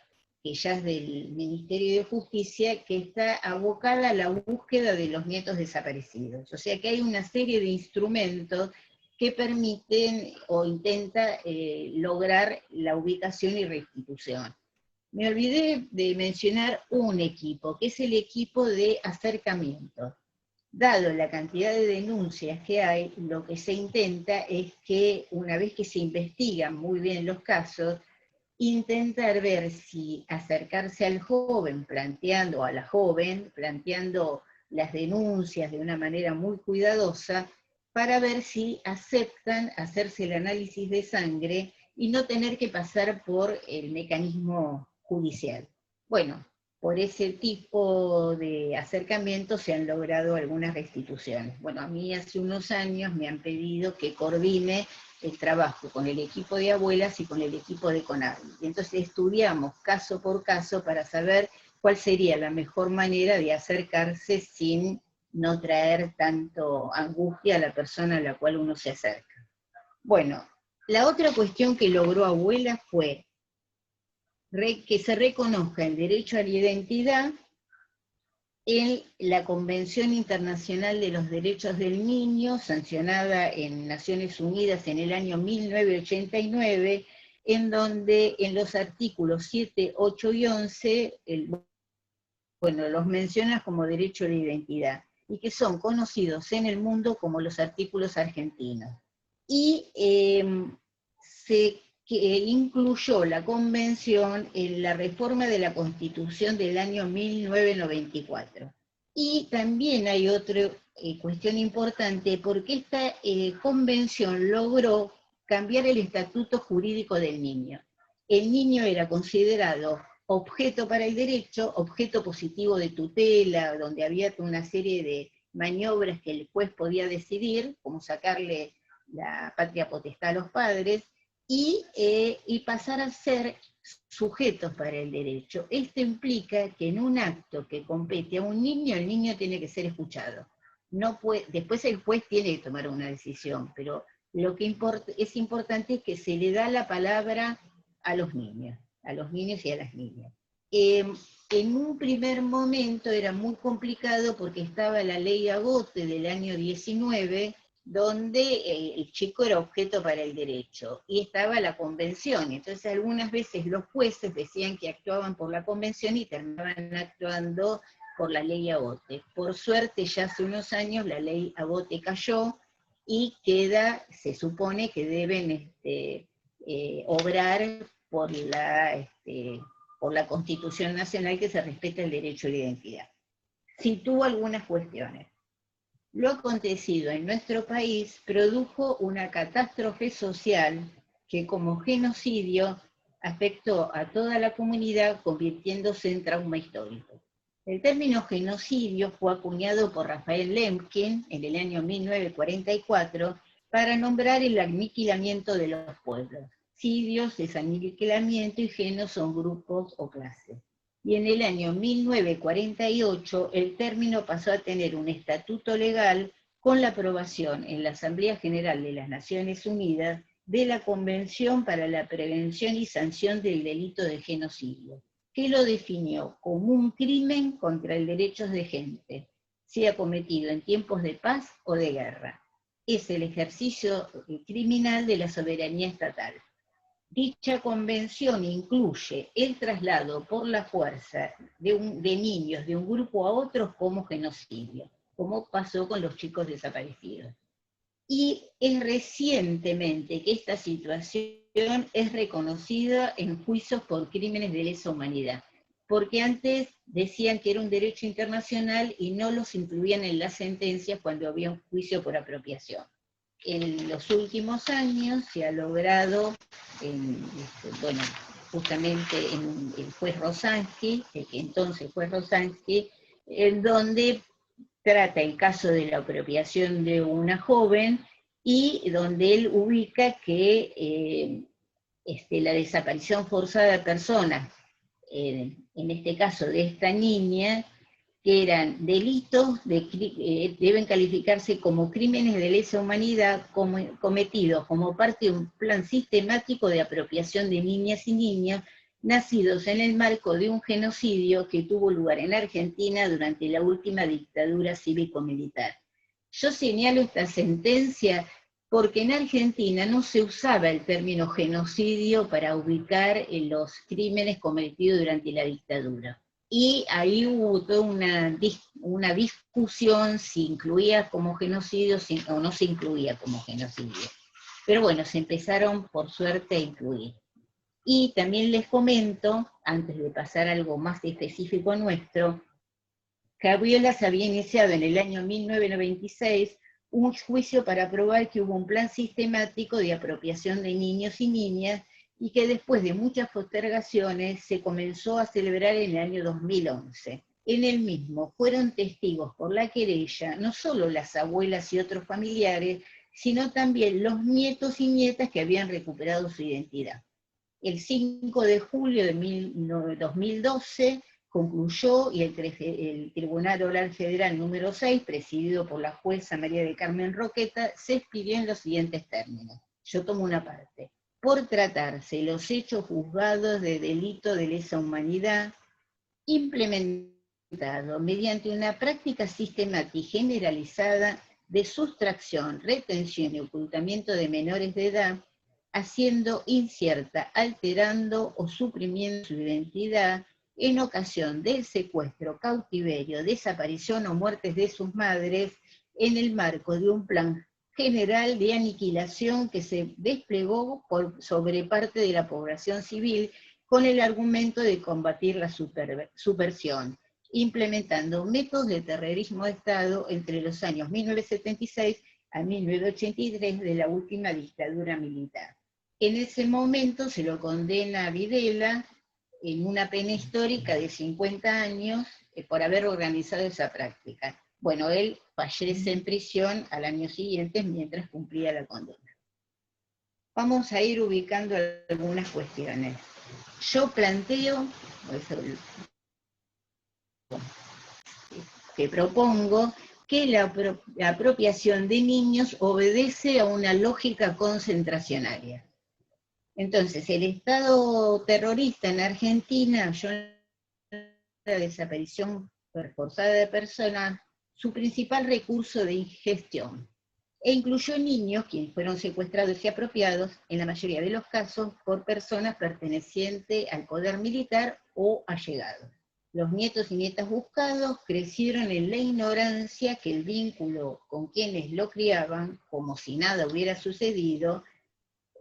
B: que ya es del Ministerio de Justicia, que está abocada a la búsqueda de los nietos desaparecidos. O sea que hay una serie de instrumentos que permiten o intenta lograr la ubicación y restitución. Me olvidé de mencionar un equipo, que es el equipo de acercamiento. Dado la cantidad de denuncias que hay, lo que se intenta es que, una vez que se investigan muy bien los casos, intentar ver si acercarse al joven, planteando a la joven, planteando las denuncias de una manera muy cuidadosa, para ver si aceptan hacerse el análisis de sangre y no tener que pasar por el mecanismo judicial. Bueno, por ese tipo de acercamiento se han logrado algunas restituciones. Bueno, a mí hace unos años me han pedido que coordine el trabajo con el equipo de Abuelas y con el equipo de CONADI. Y entonces estudiamos caso por caso para saber cuál sería la mejor manera de acercarse sin no traer tanto angustia a la persona a la cual uno se acerca. Bueno, la otra cuestión que logró Abuelas fue que se reconozca el derecho a la identidad en la Convención Internacional de los Derechos del Niño, sancionada en Naciones Unidas en el año 1989, en donde en los artículos 7, 8 y 11, los menciona como derecho a la identidad, y que son conocidos en el mundo como los artículos argentinos. Y que incluyó la convención en la reforma de la Constitución del año 1994. Y también hay otra cuestión importante, porque esta convención logró cambiar el estatuto jurídico del niño. El niño era considerado objeto para el derecho, objeto positivo de tutela, donde había una serie de maniobras que el juez podía decidir, como sacarle la patria potestad a los padres, y pasar a ser sujetos para el derecho. Esto implica que en un acto que compete a un niño, el niño tiene que ser escuchado. No puede, después el juez tiene que tomar una decisión, pero lo que es importante es que se le da la palabra a los niños y a las niñas. En un primer momento era muy complicado porque estaba la ley Agote del año 19, donde el chico era objeto para el derecho, y estaba la convención. Entonces algunas veces los jueces decían que actuaban por la convención y terminaban actuando por la ley Agote. Por suerte ya hace unos años la ley Agote cayó y se supone que deben obrar por la Constitución Nacional, que se respeta el derecho a la identidad. Sitúo algunas cuestiones. Lo acontecido en nuestro país produjo una catástrofe social que, como genocidio, afectó a toda la comunidad, convirtiéndose en trauma histórico. El término genocidio fue acuñado por Rafael Lemkin en el año 1944 para nombrar el aniquilamiento de los pueblos. Cidios es aniquilamiento y genos son grupos o clases. Y en el año 1948 el término pasó a tener un estatuto legal con la aprobación en la Asamblea General de las Naciones Unidas de la Convención para la Prevención y Sanción del Delito de Genocidio, que lo definió como un crimen contra el derecho de gente, sea cometido en tiempos de paz o de guerra. Es el ejercicio criminal de la soberanía estatal. Dicha convención incluye el traslado por la fuerza de niños de un grupo a otro como genocidio, como pasó con los chicos desaparecidos. Y es recientemente que esta situación es reconocida en juicios por crímenes de lesa humanidad, porque antes decían que era un derecho internacional y no los incluían en las sentencias cuando había un juicio por apropiación. En los últimos años se ha logrado, justamente en el juez Rosansky, el que entonces fue Rosansky, en donde trata el caso de la apropiación de una joven y donde él ubica que la desaparición forzada de personas, en este caso de esta niña, que eran delitos, deben calificarse como crímenes de lesa humanidad cometidos como parte de un plan sistemático de apropiación de niñas y niños nacidos en el marco de un genocidio que tuvo lugar en Argentina durante la última dictadura cívico-militar. Yo señalo esta sentencia porque en Argentina no se usaba el término genocidio para ubicar los crímenes cometidos durante la dictadura. Y ahí hubo toda una discusión si incluía como genocidio o no se incluía como genocidio. Pero bueno, se empezaron por suerte a incluir. Y también les comento, antes de pasar a algo más específico nuestro, Cabriolas había iniciado en el año 1996 un juicio para probar que hubo un plan sistemático de apropiación de niños y niñas y que después de muchas postergaciones se comenzó a celebrar en el año 2011. En el mismo fueron testigos por la querella no solo las abuelas y otros familiares, sino también los nietos y nietas que habían recuperado su identidad. El 5 de julio de 2012 concluyó y el Tribunal Oral Federal número 6, presidido por la jueza María del Carmen Roqueta, se expidió en los siguientes términos. Yo tomo una parte. Por tratarse los hechos juzgados de delito de lesa humanidad, implementado mediante una práctica sistemática y generalizada de sustracción, retención y ocultamiento de menores de edad, haciendo incierta, alterando o suprimiendo su identidad en ocasión del secuestro, cautiverio, desaparición o muertes de sus madres en el marco de un plan general de aniquilación que se desplegó sobre parte de la población civil con el argumento de combatir la subversión, implementando métodos de terrorismo de Estado entre los años 1976 a 1983 de la última dictadura militar. En ese momento se lo condena a Videla en una pena histórica de 50 años por haber organizado esa práctica. Bueno, él fallece en prisión al año siguiente mientras cumplía la condena. Vamos a ir ubicando algunas cuestiones. Yo planteo, que propongo, que la apropiación de niños obedece a una lógica concentracionaria. Entonces, el Estado terrorista en Argentina, la desaparición forzada de personas, su principal recurso de ingestión, e incluyó niños quienes fueron secuestrados y apropiados, en la mayoría de los casos, por personas pertenecientes al poder militar o allegados. Los nietos y nietas buscados crecieron en la ignorancia que el vínculo con quienes lo criaban, como si nada hubiera sucedido,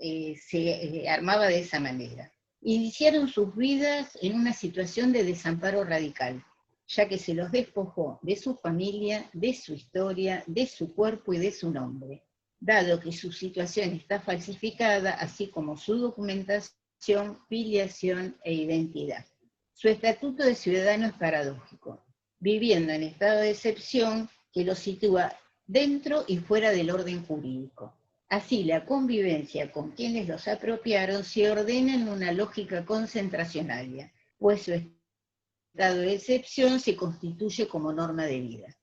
B: se armaba de esa manera. Iniciaron sus vidas en una situación de desamparo radical, ya que se los despojó de su familia, de su historia, de su cuerpo y de su nombre, dado que su situación está falsificada, así como su documentación, filiación e identidad. Su estatuto de ciudadano es paradójico, viviendo en estado de excepción que lo sitúa dentro y fuera del orden jurídico. Así, la convivencia con quienes los apropiaron se ordena en una lógica concentracionaria, pues su estado de excepción se constituye como norma de vida.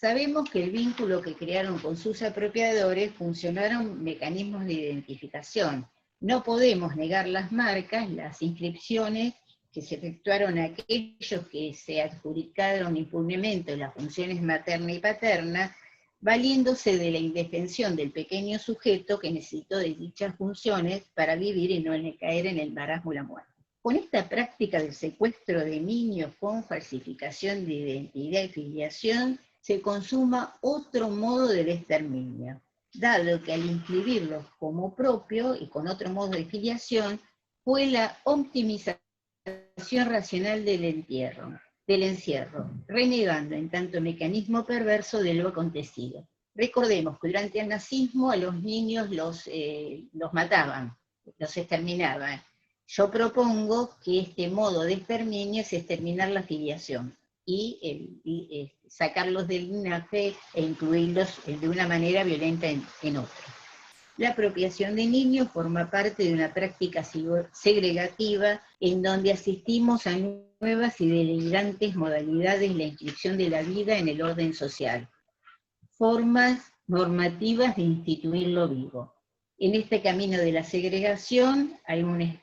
B: Sabemos que el vínculo que crearon con sus apropiadores funcionaron mecanismos de identificación. No podemos negar las marcas, las inscripciones que se efectuaron a aquellos que se adjudicaron impunemente las funciones materna y paterna, valiéndose de la indefensión del pequeño sujeto que necesitó de dichas funciones para vivir y no caer en el marasmo y la muerte. Con esta práctica del secuestro de niños con falsificación de identidad y filiación, se consuma otro modo del exterminio, dado que al inscribirlos como propio y con otro modo de filiación, fue la optimización racional del encierro, renegando en tanto mecanismo perverso de lo acontecido. Recordemos que durante el nazismo a los niños los mataban, los exterminaban. Yo propongo que este modo de exterminio es exterminar la filiación y sacarlos del linaje e incluirlos de una manera violenta en otro. La apropiación de niños forma parte de una práctica segregativa en donde asistimos a nuevas y delirantes modalidades de la inscripción de la vida en el orden social, formas normativas de instituir lo vivo. En este camino de la segregación hay una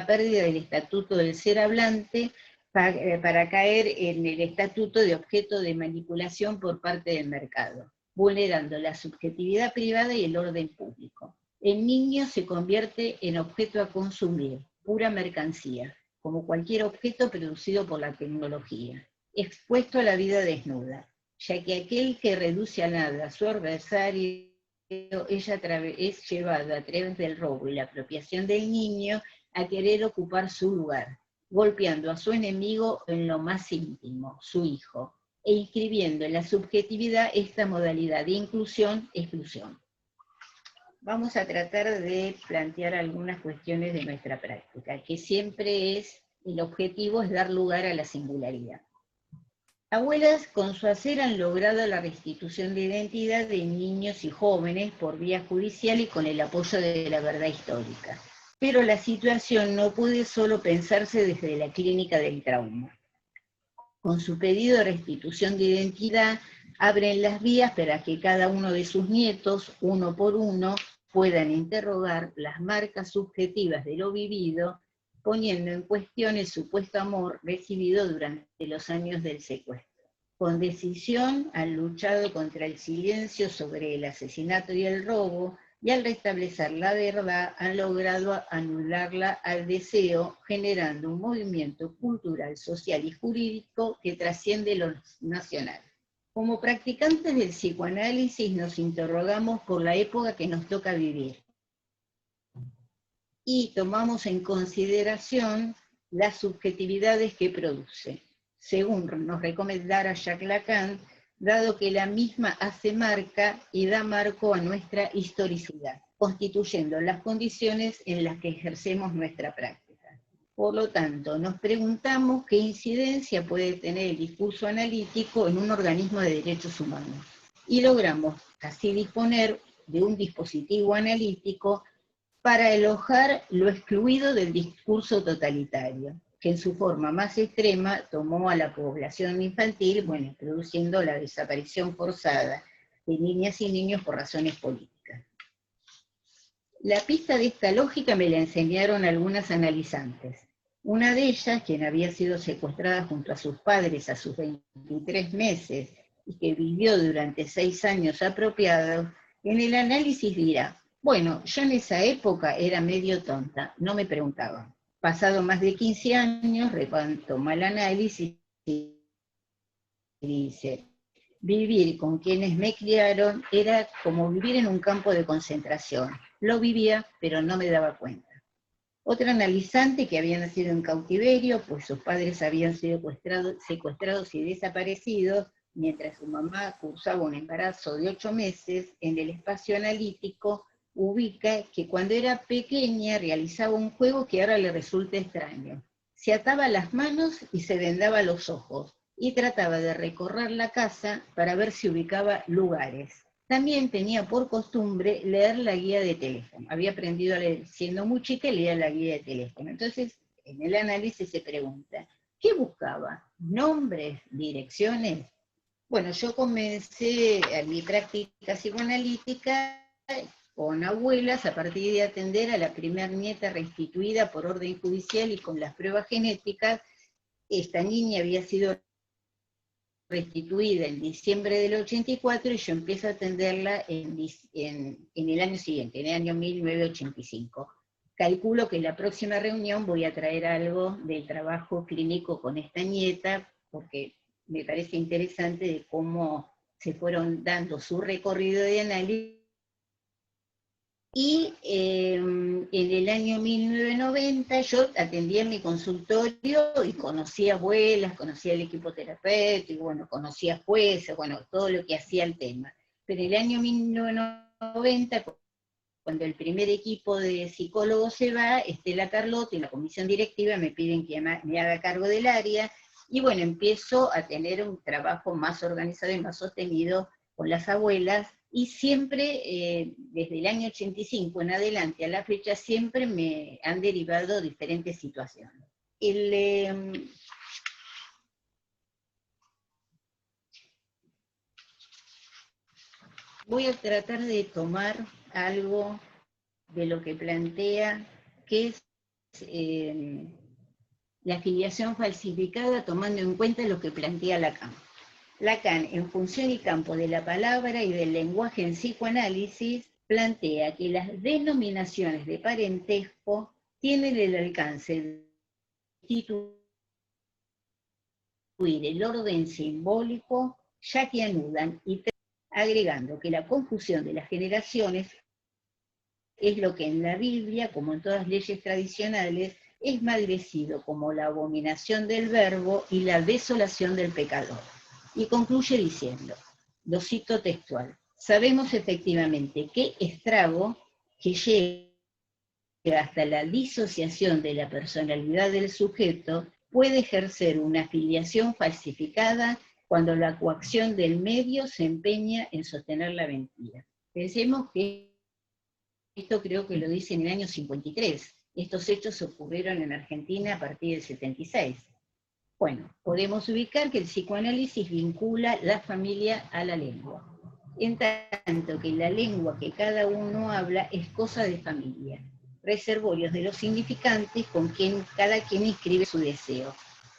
B: pérdida del estatuto del ser hablante para caer en el estatuto de objeto de manipulación por parte del mercado, vulnerando la subjetividad privada y el orden público. El niño se convierte en objeto a consumir, pura mercancía, como cualquier objeto producido por la tecnología, expuesto a la vida desnuda, ya que aquel que reduce a nada a su adversario es llevado a través del robo y la apropiación del niño a querer ocupar su lugar, golpeando a su enemigo en lo más íntimo, su hijo, e inscribiendo en la subjetividad esta modalidad de inclusión-exclusión. Vamos a tratar de plantear algunas cuestiones de nuestra práctica, que siempre el objetivo es dar lugar a la singularidad. Abuelas con su hacer han logrado la restitución de identidad de niños y jóvenes por vía judicial y con el apoyo de la verdad histórica. Pero la situación no puede solo pensarse desde la clínica del trauma. Con su pedido de restitución de identidad, abren las vías para que cada uno de sus nietos, uno por uno, puedan interrogar las marcas subjetivas de lo vivido, poniendo en cuestión el supuesto amor recibido durante los años del secuestro. Con decisión han luchado contra el silencio sobre el asesinato y el robo, y al restablecer la verdad han logrado anularla al deseo, generando un movimiento cultural, social y jurídico que trasciende lo nacional. Como practicantes del psicoanálisis nos interrogamos por la época que nos toca vivir y tomamos en consideración las subjetividades que produce, según nos recomendara Jacques Lacan, dado que la misma hace marca y da marco a nuestra historicidad, constituyendo las condiciones en las que ejercemos nuestra práctica. Por lo tanto, nos preguntamos qué incidencia puede tener el discurso analítico en un organismo de derechos humanos. Y logramos así disponer de un dispositivo analítico para alojar lo excluido del discurso totalitario, que en su forma más extrema tomó a la población infantil, produciendo la desaparición forzada de niñas y niños por razones políticas. La pista de esta lógica me la enseñaron algunas analizantes. Una de ellas, quien había sido secuestrada junto a sus padres a sus 23 meses y que vivió durante 6 años apropiados, en el análisis dirá: bueno, yo en esa época era medio tonta, no me preguntaban. Pasado más de 15 años, retoma el análisis y dice: vivir con quienes me criaron era como vivir en un campo de concentración. Lo vivía, pero no me daba cuenta. Otra analizante que había nacido en cautiverio, pues sus padres habían sido secuestrados y desaparecidos, mientras su mamá cursaba un embarazo de 8 meses, en el espacio analítico ubica que cuando era pequeña realizaba un juego que ahora le resulta extraño. Se ataba las manos y se vendaba los ojos, y trataba de recorrer la casa para ver si ubicaba lugares. También tenía por costumbre leer la guía de teléfono. Había aprendido a leer, siendo muy chica, leía la guía de teléfono. Entonces, en el análisis se pregunta, ¿qué buscaba? ¿Nombres? ¿Direcciones? Bueno, yo comencé mi práctica psicoanalítica con abuelas a partir de atender a la primer nieta restituida por orden judicial y con las pruebas genéticas. Esta niña había sido restituida en diciembre del 84 y yo empiezo a atenderla en el año siguiente, en el año 1985. Calculo que en la próxima reunión voy a traer algo del trabajo clínico con esta nieta, porque me parece interesante de cómo se fueron dando su recorrido de análisis. Y en el año 1990 yo atendía en mi consultorio y conocía abuelas, conocía el equipo terapéutico, bueno, conocía jueces, bueno, todo lo que hacía el tema. Pero en el año 1990, cuando el primer equipo de psicólogos se va, Estela Carlotto y la comisión directiva me piden que me haga cargo del área, y bueno, empiezo a tener un trabajo más organizado y más sostenido con las abuelas, y siempre, desde el año 85 en adelante a la fecha, siempre me han derivado diferentes situaciones. Voy a tratar de tomar algo de lo que plantea, que es la filiación falsificada, tomando en cuenta lo que plantea Lacan. Lacan, en función y campo de la palabra y del lenguaje en psicoanálisis, plantea que las denominaciones de parentesco tienen el alcance de instituir el orden simbólico, ya que anudan, y agregando que la confusión de las generaciones es lo que en la Biblia, como en todas leyes tradicionales, es maldecido como la abominación del verbo y la desolación del pecador. Y concluye diciendo, lo cito textual: sabemos efectivamente que estrago que llega hasta la disociación de la personalidad del sujeto puede ejercer una filiación falsificada cuando la coacción del medio se empeña en sostener la mentira. Pensemos que esto creo que lo dice en el año 53. Estos hechos ocurrieron en Argentina a partir del 76. Bueno, podemos ubicar que el psicoanálisis vincula la familia a la lengua, en tanto que la lengua que cada uno habla es cosa de familia, reservorios de los significantes con quien cada quien escribe su deseo.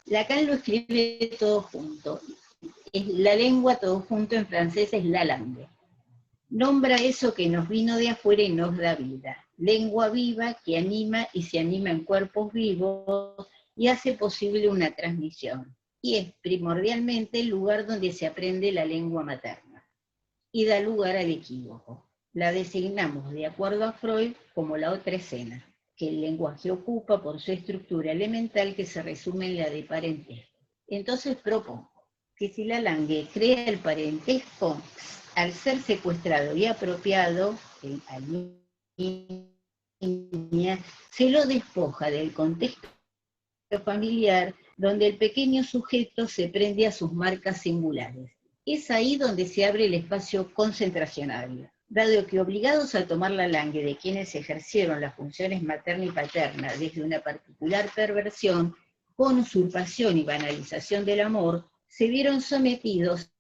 B: Lacan lo escribe todo junto. La lengua todo junto en francés es la langue. Nombra eso que nos vino de afuera y nos da vida. Lengua viva que anima y se anima en cuerpos vivos y hace posible una transmisión. Y es primordialmente el lugar donde se aprende la lengua materna. Y da lugar al equívoco. La designamos, de acuerdo a Freud, como la otra escena, que el lenguaje ocupa por su estructura elemental que se resume en la de parentesco. Entonces propongo que si la langue crea el parentesco, al ser secuestrado y apropiado, al niña se lo despoja del contexto familiar donde el pequeño sujeto se prende a sus marcas singulares. Es ahí donde se abre el espacio concentracional, dado que obligados a tomar la langue de quienes ejercieron las funciones materna y paterna desde una particular perversión, con usurpación y banalización del amor, se vieron sometidos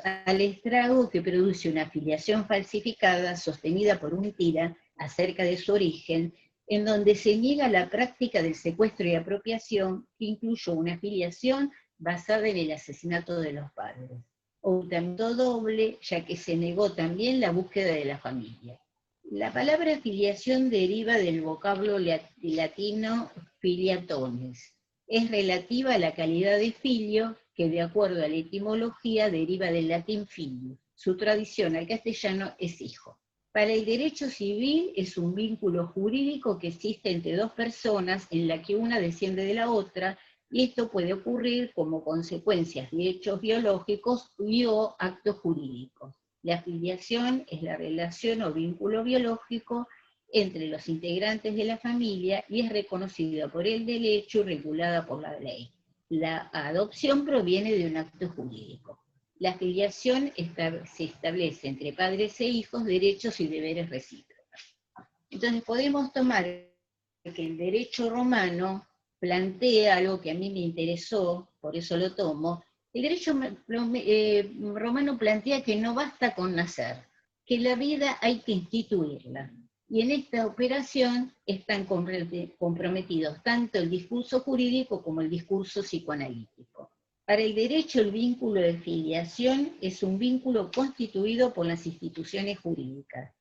B: al estrago que produce una filiación falsificada sostenida por mentira acerca de su origen, en donde se niega la práctica del secuestro y apropiación que incluyó una filiación basada en el asesinato de los padres. Ocultamiento doble, ya que se negó también la búsqueda de la familia. La palabra filiación deriva del vocablo latino filiatones. Es relativa a la calidad de filio, que de acuerdo a la etimología deriva del latín filius. Su traducción al castellano es hijo. Para el derecho civil es un vínculo jurídico que existe entre dos personas en la que una desciende de la otra, y esto puede ocurrir como consecuencias de hechos biológicos y o actos jurídicos. La filiación es la relación o vínculo biológico entre los integrantes de la familia y es reconocida por el derecho y regulada por la ley. La adopción proviene de un acto jurídico. La filiación se establece entre padres e hijos, derechos y deberes recíprocos. Entonces podemos tomar que el derecho romano plantea algo que a mí me interesó, por eso lo tomo, El derecho romano plantea que no basta con nacer, que la vida hay que instituirla. Y en esta operación están comprometidos tanto el discurso jurídico como el discurso psicoanalítico. Para el derecho, el vínculo de filiación es un vínculo constituido por las instituciones jurídicas.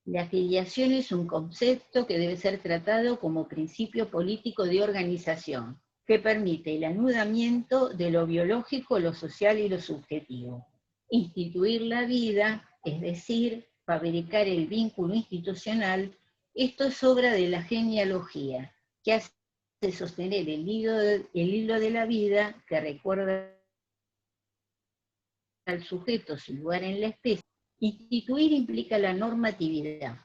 B: La filiación es un concepto que debe ser tratado como principio político de organización, que permite el anudamiento de lo biológico, lo social y lo subjetivo. Instituir la vida, es decir, fabricar el vínculo institucional, esto es obra de la genealogía, que hace sostener el hilo de la vida, que recuerda al sujeto su lugar en la especie. Instituir implica la normatividad,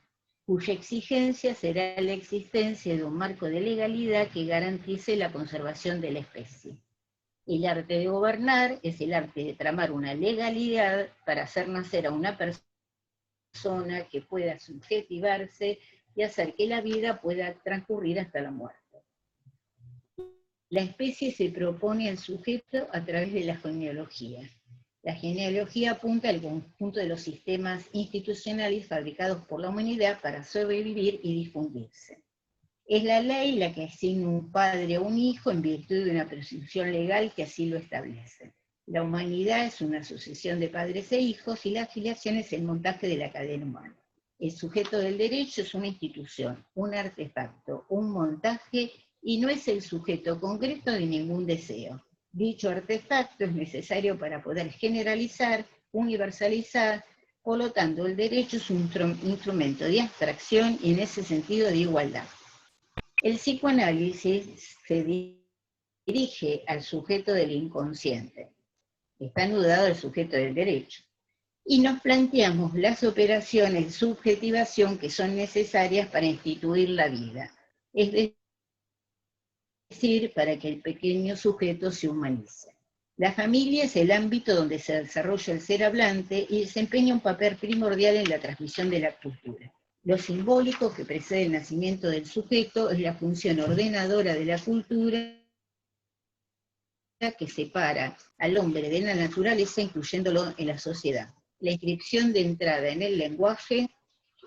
B: cuya exigencia será la existencia de un marco de legalidad que garantice la conservación de la especie. El arte de gobernar es el arte de tramar una legalidad para hacer nacer a una persona que pueda subjetivarse y hacer que la vida pueda transcurrir hasta la muerte. La especie se propone al sujeto a través de la genealogía. La genealogía apunta al conjunto de los sistemas institucionales fabricados por la humanidad para sobrevivir y difundirse. Es la ley la que asigna un padre o un hijo en virtud de una presunción legal que así lo establece. La humanidad es una sucesión de padres e hijos y la filiación es el montaje de la cadena humana. El sujeto del derecho es una institución, un artefacto, un montaje y no es el sujeto concreto de ningún deseo. Dicho artefacto es necesario para poder generalizar, universalizar, por lo tanto el derecho es un instrumento de abstracción y en ese sentido de igualdad. El psicoanálisis se dirige al sujeto del inconsciente, está anudado al sujeto del derecho, y nos planteamos las operaciones de subjetivación que son necesarias para instituir la vida, es decir, para que el pequeño sujeto se humanice. La familia es el ámbito donde se desarrolla el ser hablante y desempeña un papel primordial en la transmisión de la cultura. Lo simbólico que precede el nacimiento del sujeto es la función ordenadora de la cultura que separa al hombre de la naturaleza, incluyéndolo en la sociedad. La inscripción de entrada en el lenguaje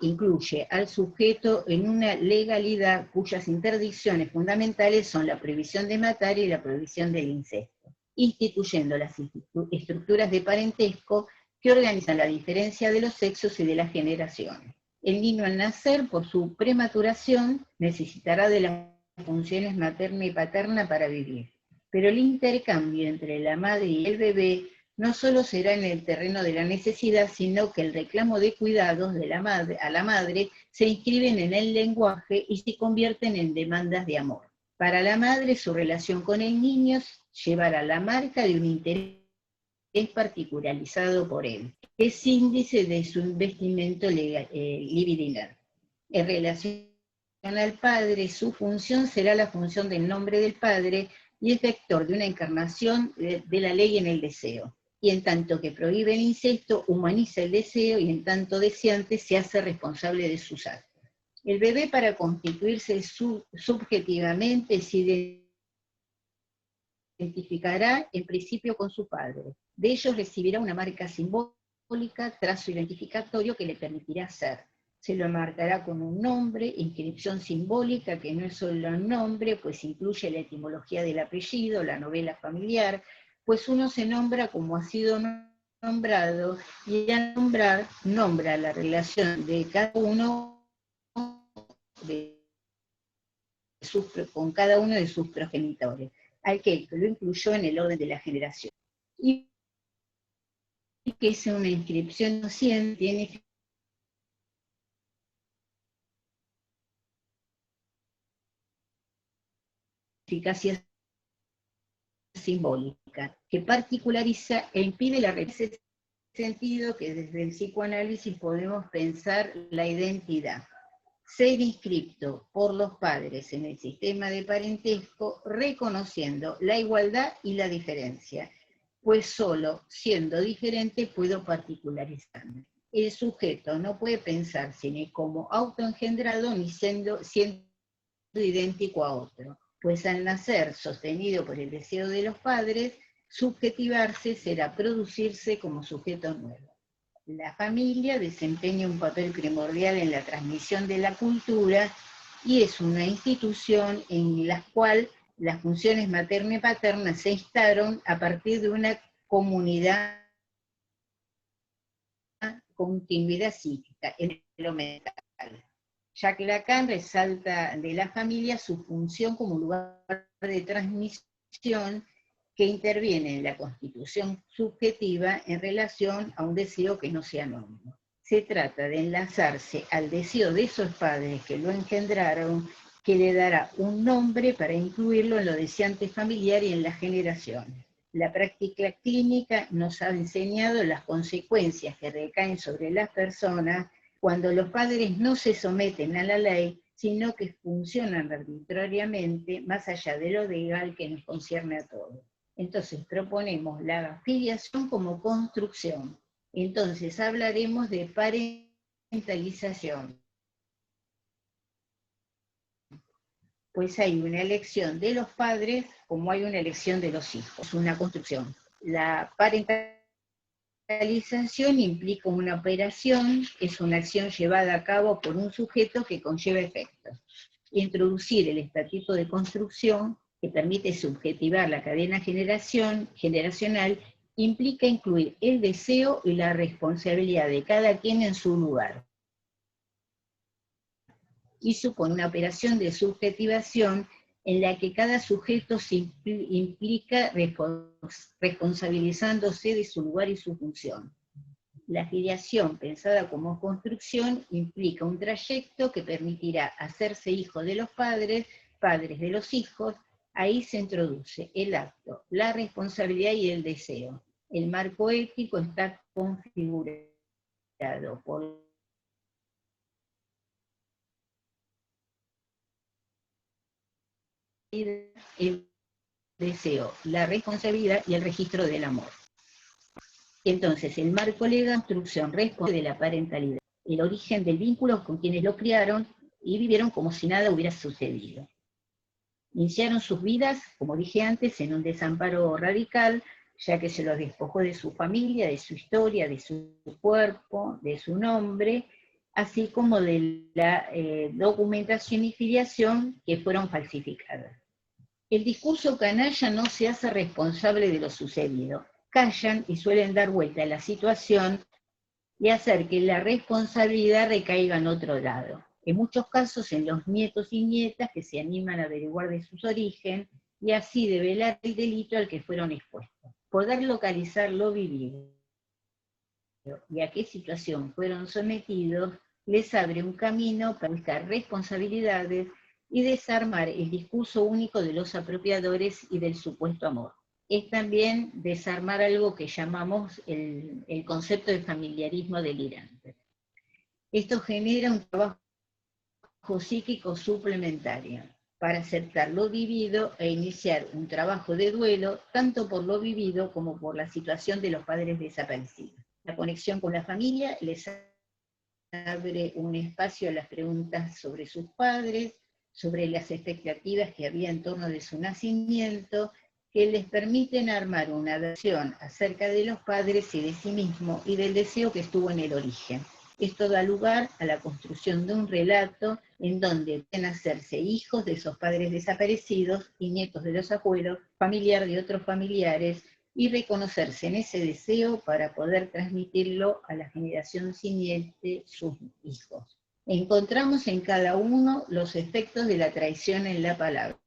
B: incluye al sujeto en una legalidad cuyas interdicciones fundamentales son la prohibición de matar y la prohibición del incesto, instituyendo las estructuras de parentesco que organizan la diferencia de los sexos y de las generaciones. El niño al nacer, por su prematuración, necesitará de las funciones materna y paterna para vivir. Pero el intercambio entre la madre y el bebé no solo será en el terreno de la necesidad, sino que el reclamo de cuidados de la madre a la madre se inscriben en el lenguaje y se convierten en demandas de amor. Para la madre, su relación con el niño llevará la marca de un interés particularizado por él. Es índice de su investimento libidinal. En relación al padre, su función será la función del nombre del padre y es vector de una encarnación de la ley en el deseo. Y en tanto que prohíbe el incesto, humaniza el deseo y en tanto deseante se hace responsable de sus actos. El bebé, para constituirse subjetivamente, se identificará en principio con su padre. De ellos recibirá una marca simbólica, trazo identificatorio que le permitirá ser. Se lo marcará con un nombre, inscripción simbólica, que no es solo un nombre, pues incluye la etimología del apellido, la novela familiar, pues uno se nombra como ha sido nombrado, y al nombrar, nombra la relación de cada uno con cada uno de sus progenitores, aquel que lo incluyó en el orden de la generación. Y que es una inscripción consciente, tiene eficacia simbólica, que particulariza e impide la repetición, sentido que desde el psicoanálisis podemos pensar la identidad. Ser inscripto por los padres en el sistema de parentesco, reconociendo la igualdad y la diferencia, pues solo siendo diferente puedo particularizarme. El sujeto no puede pensarse ni como autoengendrado ni siendo idéntico a otro, pues al nacer sostenido por el deseo de los padres, Subjetivarse será producirse como sujeto nuevo. La familia desempeña un papel primordial en la transmisión de la cultura y es una institución en la cual las funciones materna y paterna se instaron a partir de una comunidad continuidad psíquica, en lo mental. Jacques Lacan resalta de la familia su función como lugar de transmisión que interviene en la constitución subjetiva en relación a un deseo que no sea anónimo. Se trata de enlazarse al deseo de esos padres que lo engendraron, que le dará un nombre para incluirlo en lo deseante familiar y en las generaciones. La práctica clínica nos ha enseñado las consecuencias que recaen sobre las personas cuando los padres no se someten a la ley, sino que funcionan arbitrariamente más allá de lo legal que nos concierne a todos. Entonces proponemos la filiación como construcción. Entonces hablaremos de parentalización. Pues hay una elección de los padres como hay una elección de los hijos, una construcción. La parentalización implica una operación, es una acción llevada a cabo por un sujeto que conlleva efectos. Introducir el estatuto de construcción, que permite subjetivar la cadena generacional, implica incluir el deseo y la responsabilidad de cada quien en su lugar. Y supone una operación de subjetivación en la que cada sujeto se implica responsabilizándose de su lugar y su función. La filiación, pensada como construcción, implica un trayecto que permitirá hacerse hijo de los padres, padres de los hijos. Ahí se introduce el acto, la responsabilidad y el deseo. El marco ético está configurado por el deseo, la responsabilidad y el registro del amor. Entonces, el marco legal, construcción, responde de la parentalidad, el origen del vínculo con quienes lo criaron y vivieron como si nada hubiera sucedido. Iniciaron sus vidas, como dije antes, en un desamparo radical, ya que se los despojó de su familia, de su historia, de su cuerpo, de su nombre, así como de la documentación y filiación que fueron falsificadas. El discurso canalla no se hace responsable de lo sucedido. Callan y suelen dar vuelta a la situación y hacer que la responsabilidad recaiga en otro lado. En muchos casos en los nietos y nietas que se animan a averiguar de sus orígenes y así develar el delito al que fueron expuestos. Poder localizar lo vivido y a qué situación fueron sometidos les abre un camino para buscar responsabilidades y desarmar el discurso único de los apropiadores y del supuesto amor. Es también desarmar algo que llamamos el concepto de familiarismo delirante. Esto genera un trabajo psíquico suplementario para aceptar lo vivido e iniciar un trabajo de duelo tanto por lo vivido como por la situación de los padres desaparecidos. La conexión con la familia les abre un espacio a las preguntas sobre sus padres, sobre las expectativas que había en torno de su nacimiento, que les permiten armar una versión acerca de los padres y de sí mismo y del deseo que estuvo en el origen. Esto da lugar a la construcción de un relato en donde pueden hacerse hijos de esos padres desaparecidos y nietos de los abuelos, familiar de otros familiares, y reconocerse en ese deseo para poder transmitirlo a la generación siguiente, sus hijos. Encontramos en cada uno los efectos de la traición en la palabra,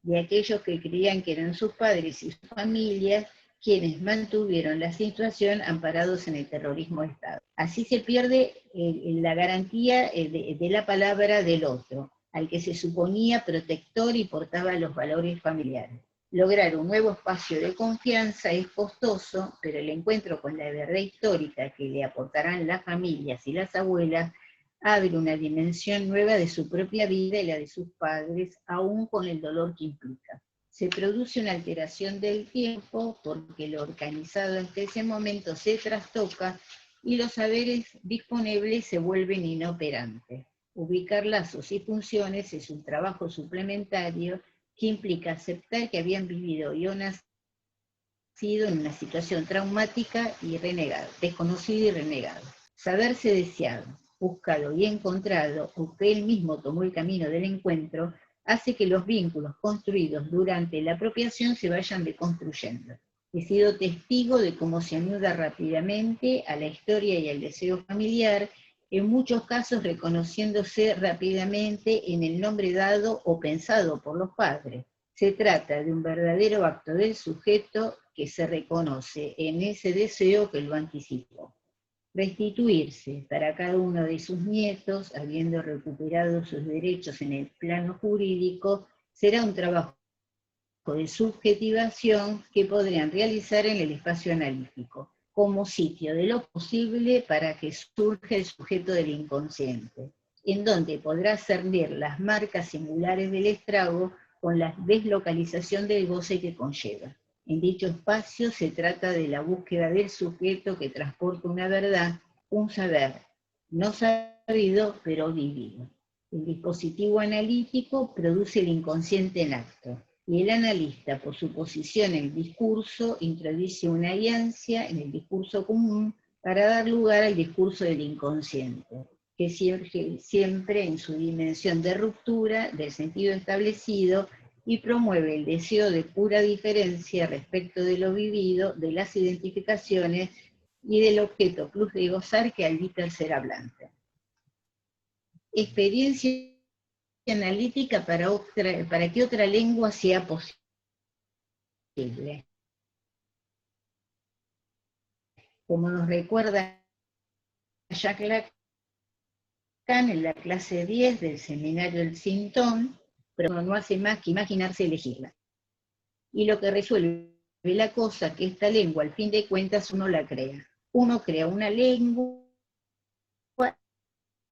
B: de aquellos que creían que eran sus padres y sus familias quienes mantuvieron la situación amparados en el terrorismo de Estado. Así se pierde la garantía de la palabra del otro, al que se suponía protector y portaba los valores familiares. Lograr un nuevo espacio de confianza es costoso, pero el encuentro con la verdad histórica que le aportarán las familias y las abuelas abre una dimensión nueva de su propia vida y la de sus padres, aún con el dolor que implica. Se produce una alteración del tiempo porque lo organizado hasta ese momento se trastoca y los saberes disponibles se vuelven inoperantes. Ubicar lazos y funciones es un trabajo suplementario que implica aceptar que habían vivido y o nacido en una situación traumática y renegado, desconocido y renegado. Saberse deseado, buscado y encontrado, o que él mismo tomó el camino del encuentro, hace que los vínculos construidos durante la apropiación se vayan deconstruyendo. He sido testigo de cómo se anuda rápidamente a la historia y al deseo familiar, en muchos casos reconociéndose rápidamente en el nombre dado o pensado por los padres. Se trata de un verdadero acto del sujeto que se reconoce en ese deseo que lo anticipó. Restituirse para cada uno de sus nietos, habiendo recuperado sus derechos en el plano jurídico, será un trabajo de subjetivación que podrían realizar en el espacio analítico, como sitio de lo posible para que surja el sujeto del inconsciente, en donde podrá cernir las marcas singulares del estrago con la deslocalización del goce que conlleva. En dicho espacio se trata de la búsqueda del sujeto que transporta una verdad, un saber, no sabido pero vivido. El dispositivo analítico produce el inconsciente en acto, y el analista, por su posición en el discurso, introduce una alianza en el discurso común para dar lugar al discurso del inconsciente, que siempre en su dimensión de ruptura del sentido establecido y promueve el deseo de pura diferencia respecto de lo vivido, de las identificaciones y del objeto plus de gozar que habita el ser hablante. Experiencia analítica para que otra lengua sea posible. Como nos recuerda Jacques Lacan en la clase 10 del seminario El Sintón, pero no hace más que imaginarse elegirla. Y lo que resuelve la cosa que esta lengua, al fin de cuentas, uno la crea. Uno crea una lengua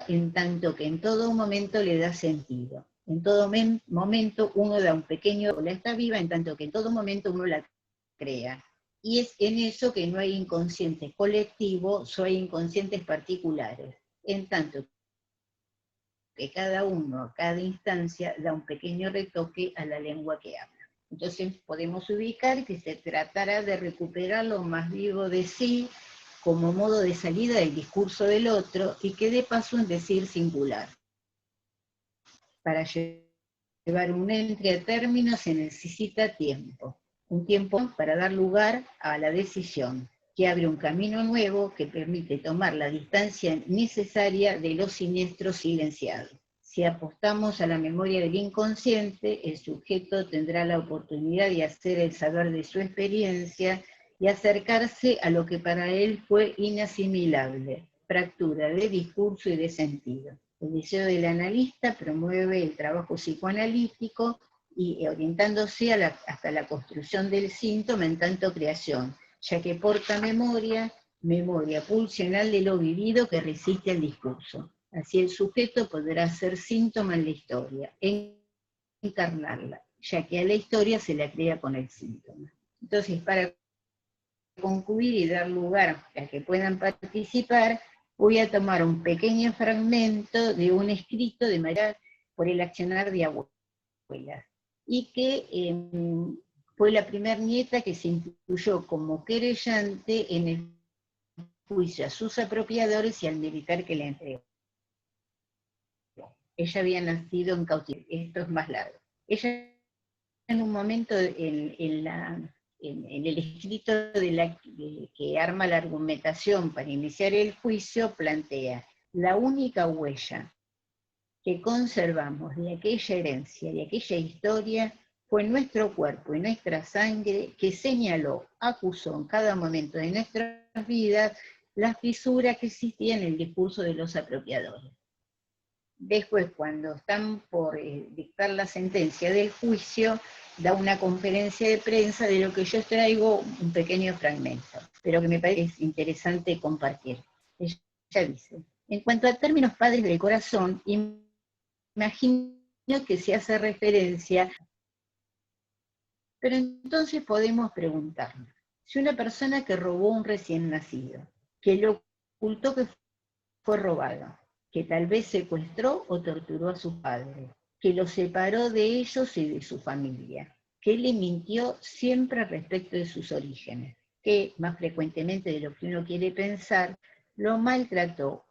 B: en tanto que en todo momento le da sentido. En todo momento uno da un pequeño, la está viva, en tanto que en todo momento uno la crea. Y es en eso que no hay inconscientes colectivos, solo hay inconscientes particulares, en tanto que cada uno, a cada instancia, da un pequeño retoque a la lengua que habla. Entonces podemos ubicar que se tratará de recuperar lo más vivo de sí, como modo de salida del discurso del otro, y que dé paso un decir singular. Para llevar un entre a término se necesita tiempo, un tiempo para dar lugar a la decisión, que abre un camino nuevo que permite tomar la distancia necesaria de lo siniestro silenciado. Si apostamos a la memoria del inconsciente, el sujeto tendrá la oportunidad de hacer el saber de su experiencia y acercarse a lo que para él fue inasimilable, fractura de discurso y de sentido. El deseo del analista promueve el trabajo psicoanalítico y orientándose hasta la construcción del síntoma en tanto creación, ya que porta memoria pulsional de lo vivido que resiste al discurso. Así el sujeto podrá ser síntoma en la historia, encarnarla, ya que a la historia se la crea con el síntoma. Entonces, para concluir y dar lugar a que puedan participar, voy a tomar un pequeño fragmento de un escrito de María por el accionar de abuelas, y que fue la primera nieta que se incluyó como querellante en el juicio a sus apropiadores y al militar que la entregó. Ella había nacido en cautiverio, esto es más largo. Ella en un momento en el escrito que arma la argumentación para iniciar el juicio, plantea: la única huella que conservamos de aquella herencia, de aquella historia, fue nuestro cuerpo y nuestra sangre que señaló, acusó en cada momento de nuestras vidas la fisura que existía en el discurso de los apropiadores. Después, cuando están por dictar la sentencia del juicio, da una conferencia de prensa de lo que yo traigo un pequeño fragmento, pero que me parece interesante compartir. Ella dice: en cuanto a términos padres del corazón, imagino que se hace referencia, pero entonces podemos preguntarnos, si una persona que robó un recién nacido, que lo ocultó que fue robado, que tal vez secuestró o torturó a su padre, que lo separó de ellos y de su familia, que le mintió siempre respecto de sus orígenes, que más frecuentemente de lo que uno quiere pensar, lo maltrató,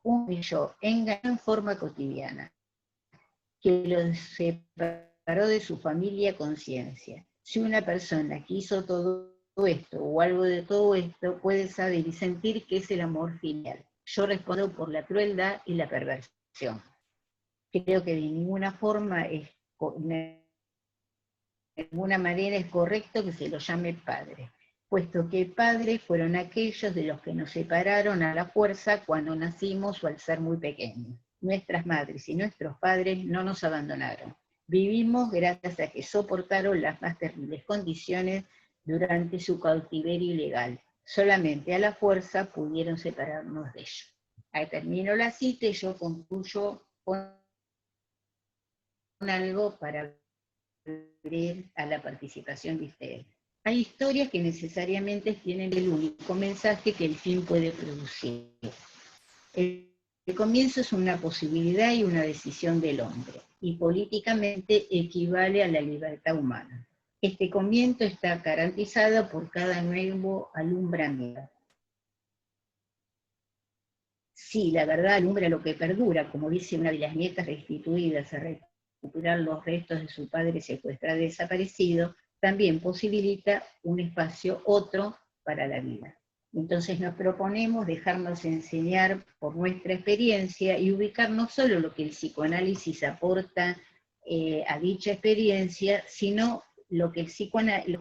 B: humilló, engañó en forma cotidiana, que lo separó de su familia a conciencia. Si una persona que hizo todo esto o algo de todo esto puede saber y sentir que es el amor filial. Yo respondo por la crueldad y la perversión. Creo que de ninguna forma de ninguna manera es correcto que se lo llame padre, puesto que padres fueron aquellos de los que nos separaron a la fuerza cuando nacimos o al ser muy pequeños. Nuestras madres y nuestros padres no nos abandonaron. Vivimos gracias a que soportaron las más terribles condiciones durante su cautiverio ilegal. Solamente a la fuerza pudieron separarnos de ellos. Ahí termino la cita y yo concluyo con algo para abrir a la participación de ustedes. Hay historias que necesariamente tienen el único mensaje que el fin puede producir. El comienzo es una posibilidad y una decisión del hombre, y políticamente equivale a la libertad humana. Este comienzo está garantizado por cada nuevo alumbramiento. Sí, la verdad alumbra lo que perdura, como dice una de las nietas restituidas a recuperar los restos de su padre secuestrado y desaparecido, también posibilita un espacio otro para la vida. Entonces nos proponemos dejarnos enseñar por nuestra experiencia y ubicar no solo lo que el psicoanálisis aporta a dicha experiencia, sino lo que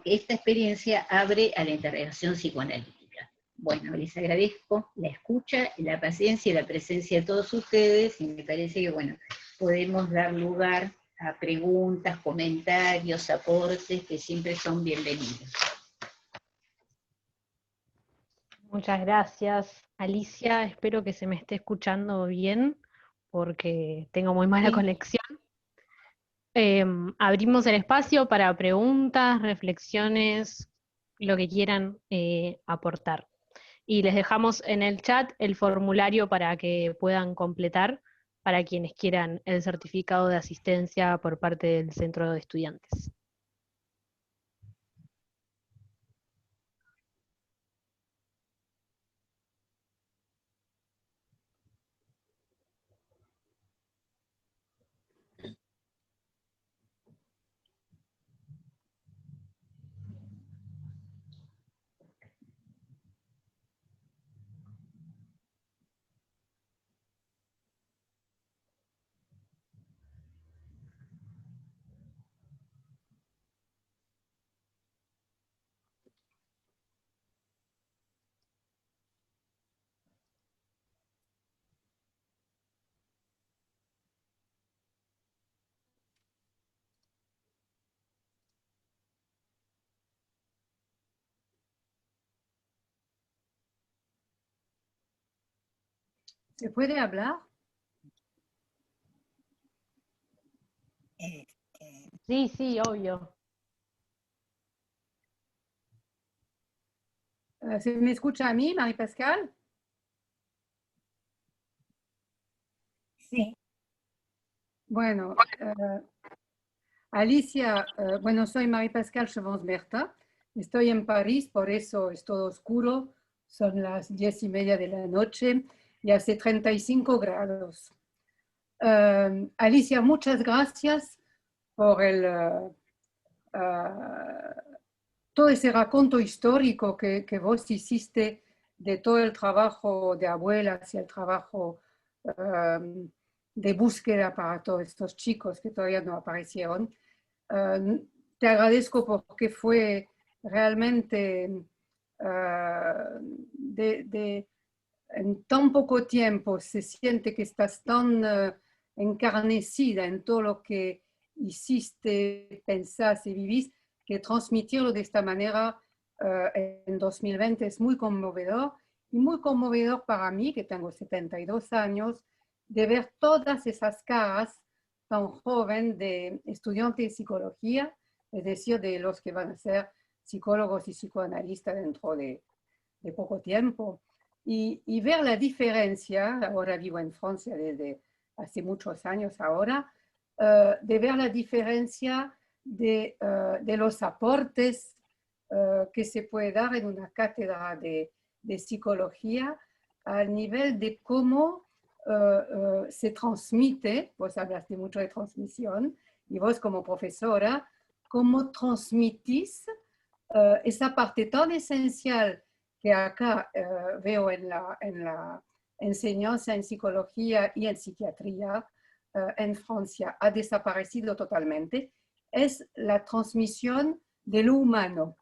B: esta experiencia abre a la interrelación psicoanalítica. Bueno, les agradezco la escucha, la paciencia y la presencia de todos ustedes, y me parece que, bueno, podemos dar lugar a preguntas, comentarios, aportes, que siempre son bienvenidos.
A: Muchas gracias, Alicia. Espero que se me esté escuchando bien, porque tengo muy mala conexión. Abrimos el espacio para preguntas, reflexiones, lo que quieran aportar. Y les dejamos en el chat el formulario para que puedan completar para quienes quieran el certificado de asistencia por parte del Centro de Estudiantes.
D: ¿Se puede hablar?
A: Sí, sí, obvio.
D: ¿Se me escucha a mí, Marie-Pascale?
C: Sí.
D: Bueno, Alicia, bueno, soy Marie-Pascale Chevons-Bertha, estoy en París, por eso es todo oscuro, son las 10:30 de la noche y hace 35 grados. Alicia, muchas gracias por todo ese raconto histórico que vos hiciste de todo el trabajo de abuelas y el trabajo de búsqueda para todos estos chicos que todavía no aparecieron. Te agradezco porque fue realmente en tan poco tiempo se siente que estás tan encarnecida en todo lo que hiciste, pensás y vivís, que transmitirlo de esta manera en 2020 es muy conmovedor, y muy conmovedor para mí, que tengo 72 años, de ver todas esas caras tan joven de estudiantes de psicología, es decir, de los que van a ser psicólogos y psicoanalistas dentro de poco tiempo, y ver la diferencia. Ahora vivo en Francia desde hace muchos años ahora, de ver la diferencia de los aportes que se puede dar en una cátedra de psicología al nivel de cómo se transmite. Vos hablaste mucho de transmisión, y vos como profesora, cómo transmitís esa parte tan esencial que acá veo en la enseñanza en psicología y en psiquiatría en Francia ha desaparecido totalmente, es la transmisión de lo humano.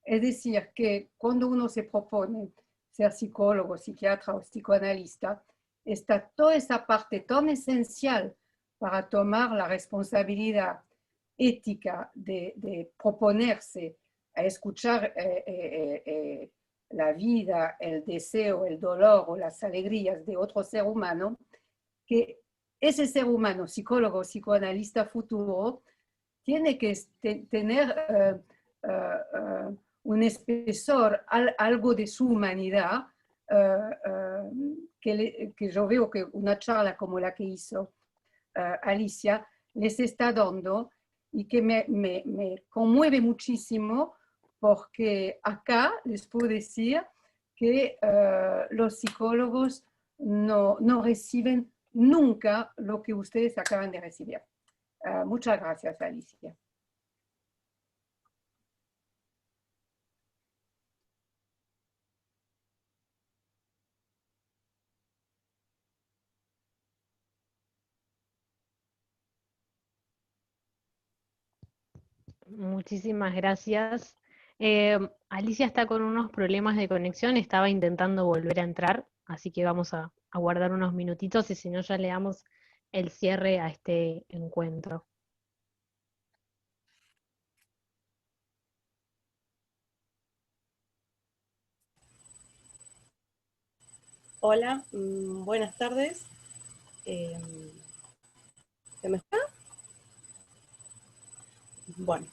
D: Es decir, que cuando uno se propone ser psicólogo, psiquiatra o psicoanalista, está toda esa parte tan esencial para tomar la responsabilidad ética de proponerse a escuchar la vida, el deseo, el dolor o las alegrías de otro ser humano, que ese ser humano, psicólogo, psicoanalista futuro, tiene que tener un espesor, algo de su humanidad, que yo veo que una charla como la que hizo Alicia les está dando, y que me conmueve muchísimo, porque acá les puedo decir que los psicólogos no reciben nunca lo que ustedes acaban de recibir. Muchas gracias, Alicia.
A: Muchísimas gracias. Alicia está con unos problemas de conexión, estaba intentando volver a entrar, así que vamos a guardar unos minutitos y si no ya le damos el cierre a este encuentro.
E: Hola, buenas tardes. ¿Se me está? Bueno,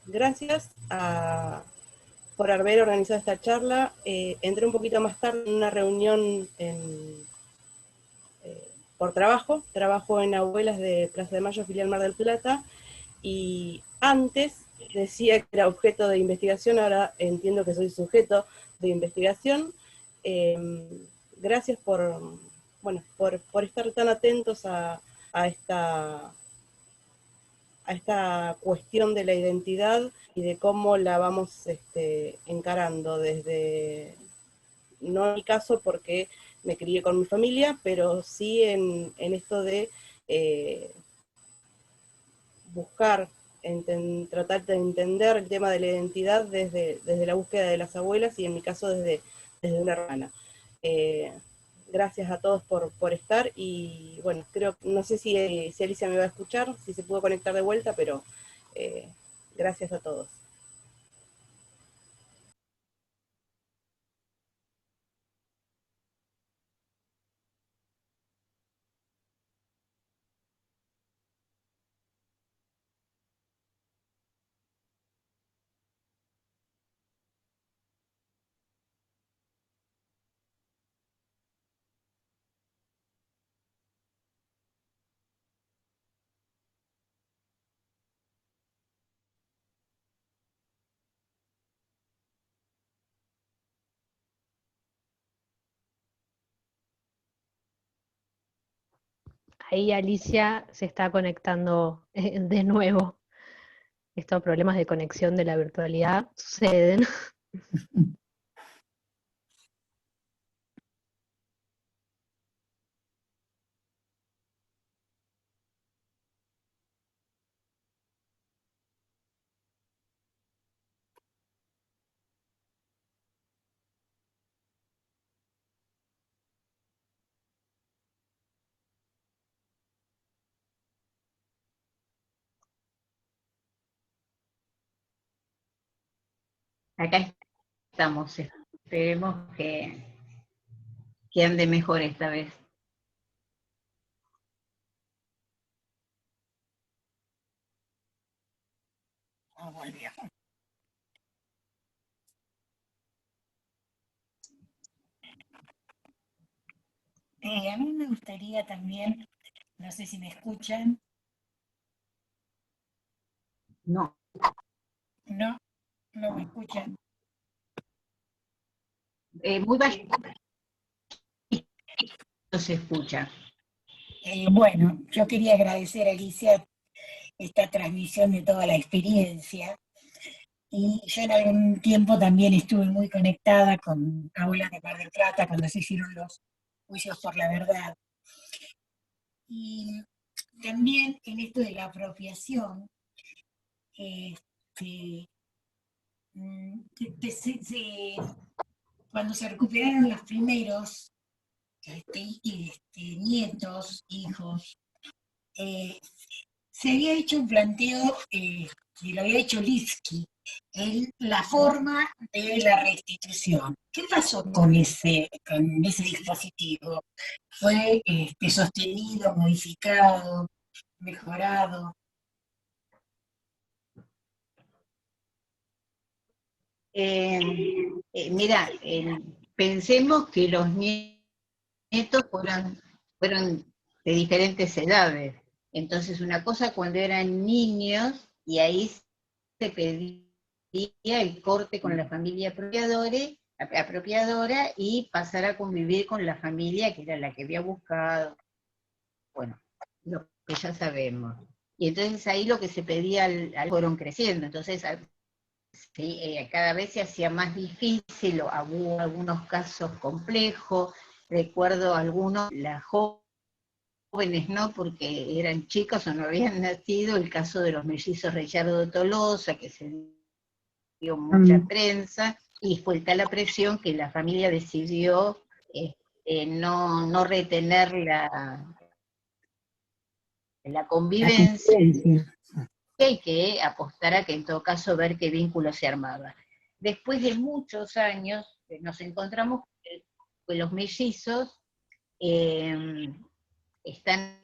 E: gracias por haber organizado esta charla. Entré un poquito más tarde en una reunión por trabajo en Abuelas de Plaza de Mayo, filial Mar del Plata, y antes decía que era objeto de investigación, ahora entiendo que soy sujeto de investigación. Gracias por estar tan atentos a esta cuestión de la identidad y de cómo la vamos encarando desde, no en mi caso porque me crié con mi familia, pero sí en esto de buscar, tratar de entender el tema de la identidad desde la búsqueda de las abuelas y en mi caso desde una hermana. Gracias a todos por estar y bueno, no sé si Alicia me va a escuchar, si se pudo conectar de vuelta, pero gracias a todos.
A: Ahí Alicia se está conectando de nuevo. Estos problemas de conexión de la virtualidad suceden.
B: Acá estamos, esperemos que ande mejor esta vez.
C: Volvió. A mí me gustaría también No sé si me escuchan.
B: No.
C: No, no me escuchan.
B: Muy bajito se escucha.
C: Bueno, yo quería agradecer a Alicia esta transmisión de toda la experiencia. Y yo en algún tiempo también estuve muy conectada con Aulas de Mar del Plata cuando se hicieron los juicios por la verdad. Y también en esto de la apropiación, este, cuando se recuperaron los primeros nietos, hijos, se había hecho un planteo que lo había hecho Litsky, en la forma de la restitución. ¿Qué pasó con ese dispositivo? ¿Fue sostenido, modificado, mejorado?
B: Mira, pensemos que los nietos fueron de diferentes edades. Entonces, una cosa cuando eran niños, y ahí se pedía el corte con la familia apropiadora y pasar a convivir con la familia que era la que había buscado. Bueno, lo que ya sabemos. Y entonces ahí lo que se pedía fueron creciendo. Entonces, sí, cada vez se hacía más difícil, o hubo algunos casos complejos. Recuerdo algunos, las jóvenes, ¿no? Porque eran chicos o no habían nacido, el caso de los mellizos Reyardo Tolosa, que se dio mucha prensa, y fue tal la presión que la familia decidió no retener la convivencia, y que apostara que en todo caso ver qué vínculo se armaba. Después de muchos años nos encontramos que los mellizos están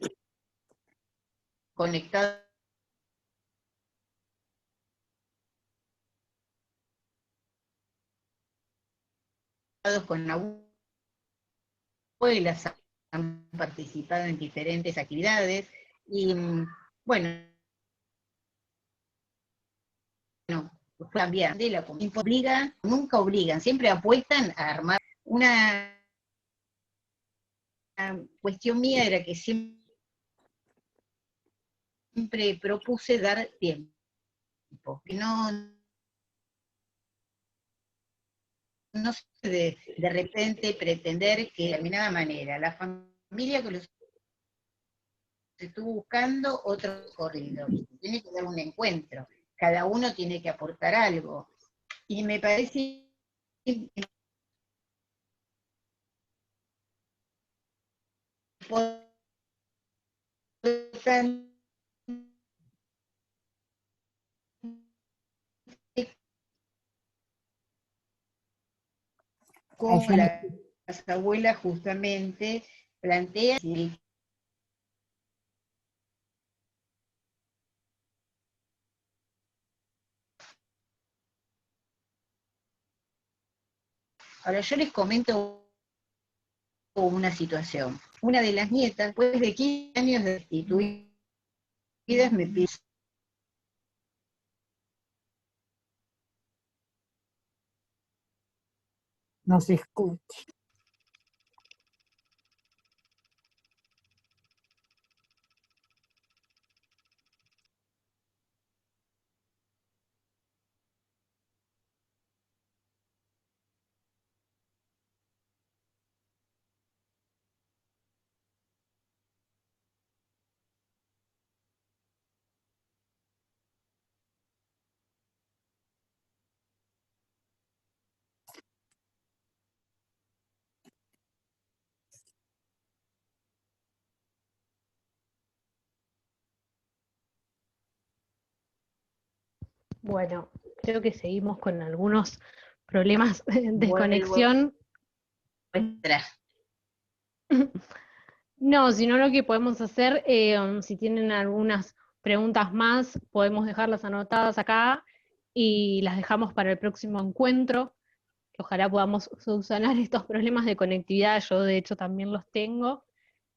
B: conectados con abuelas, han participado en diferentes actividades, y bueno, cambian de la comunidad, nunca obligan, siempre apuestan a armar una cuestión mía era que siempre propuse dar tiempo, que no de repente pretender que de determinada manera la familia que los estuvo buscando otro corrido. Tiene que dar un encuentro, cada uno tiene que aportar algo. Y me parece importante como las abuelas justamente plantean. Ahora yo les comento una situación. Una de las nietas, después de 15 años de destituidas, me pide.
C: No se escucha.
A: Bueno, creo que seguimos con algunos problemas de
B: Vuelvo
A: conexión.
B: atrás.
A: No, sino lo que podemos hacer, si tienen algunas preguntas más, podemos dejarlas anotadas acá y las dejamos para el próximo encuentro, que ojalá podamos solucionar estos problemas de conectividad. Yo de hecho también los tengo.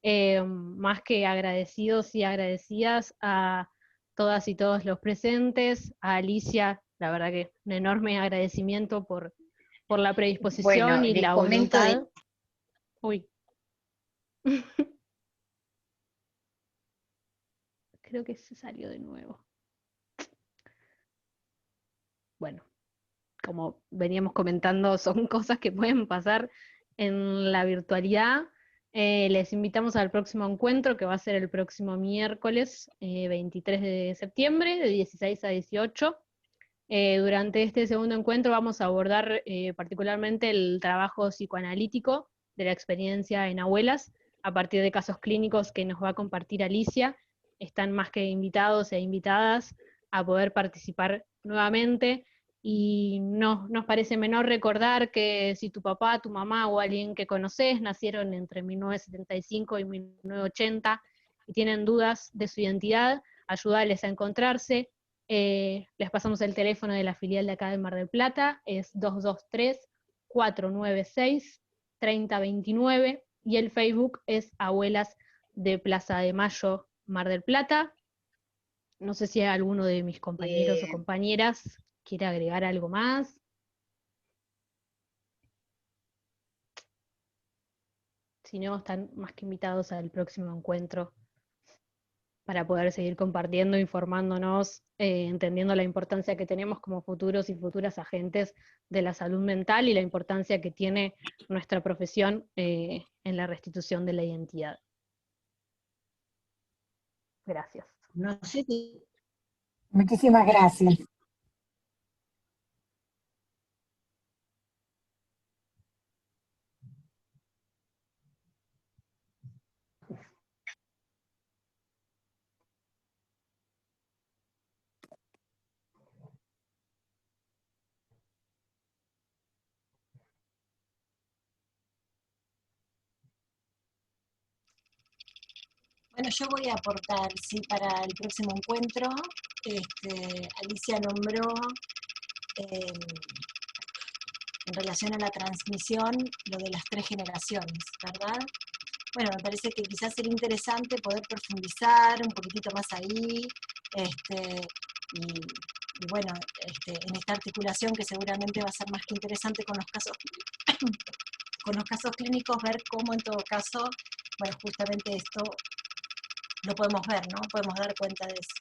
A: Más que agradecidos y agradecidas a todas y todos los presentes, a Alicia, la verdad que un enorme agradecimiento por la predisposición
B: Bueno,
A: y
B: les
A: la
B: comento
A: voluntad. Uy. Creo que se salió de nuevo. Bueno, como veníamos comentando, son cosas que pueden pasar en la virtualidad. Les invitamos al próximo encuentro, que va a ser el próximo miércoles 23 de septiembre, de 16 a 18. Durante este segundo encuentro vamos a abordar particularmente el trabajo psicoanalítico de la experiencia en abuelas, a partir de casos clínicos que nos va a compartir Alicia. Están más que invitados e invitadas a poder participar nuevamente, y nos parece menor recordar que si tu papá, tu mamá o alguien que conoces nacieron entre 1975 y 1980 y tienen dudas de su identidad, ayudarles a encontrarse. Les pasamos el teléfono de la filial de acá de Mar del Plata, es 223-496-3029, y el Facebook es Abuelas de Plaza de Mayo, Mar del Plata. No sé si alguno de mis compañeros o compañeras quiere agregar algo más. Si no, están más que invitados al próximo encuentro para poder seguir compartiendo, informándonos, entendiendo la importancia que tenemos como futuros y futuras agentes de la salud mental y la importancia que tiene nuestra profesión en la restitución de la identidad. Gracias.
B: No sé
C: Muchísimas gracias.
F: Bueno, yo voy a aportar, sí, para el próximo encuentro. Alicia nombró en relación a la transmisión lo de las 3 generaciones, ¿verdad? Bueno, me parece que quizás sería interesante poder profundizar un poquitito más ahí, y bueno, en esta articulación que seguramente va a ser más que interesante con los casos, con los casos clínicos, ver cómo en todo caso, bueno, justamente esto lo podemos ver, ¿no? Podemos dar cuenta de eso.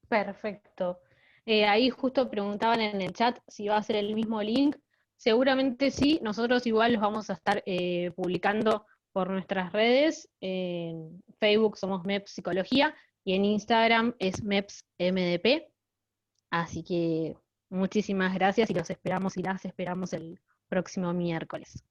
A: Perfecto. Ahí justo preguntaban en el chat si va a ser el mismo link. Seguramente sí, nosotros igual los vamos a estar publicando por nuestras redes. En Facebook somos MEPS Psicología y en Instagram es MEPS MDP. Así que muchísimas gracias y los esperamos y las esperamos el próximo miércoles.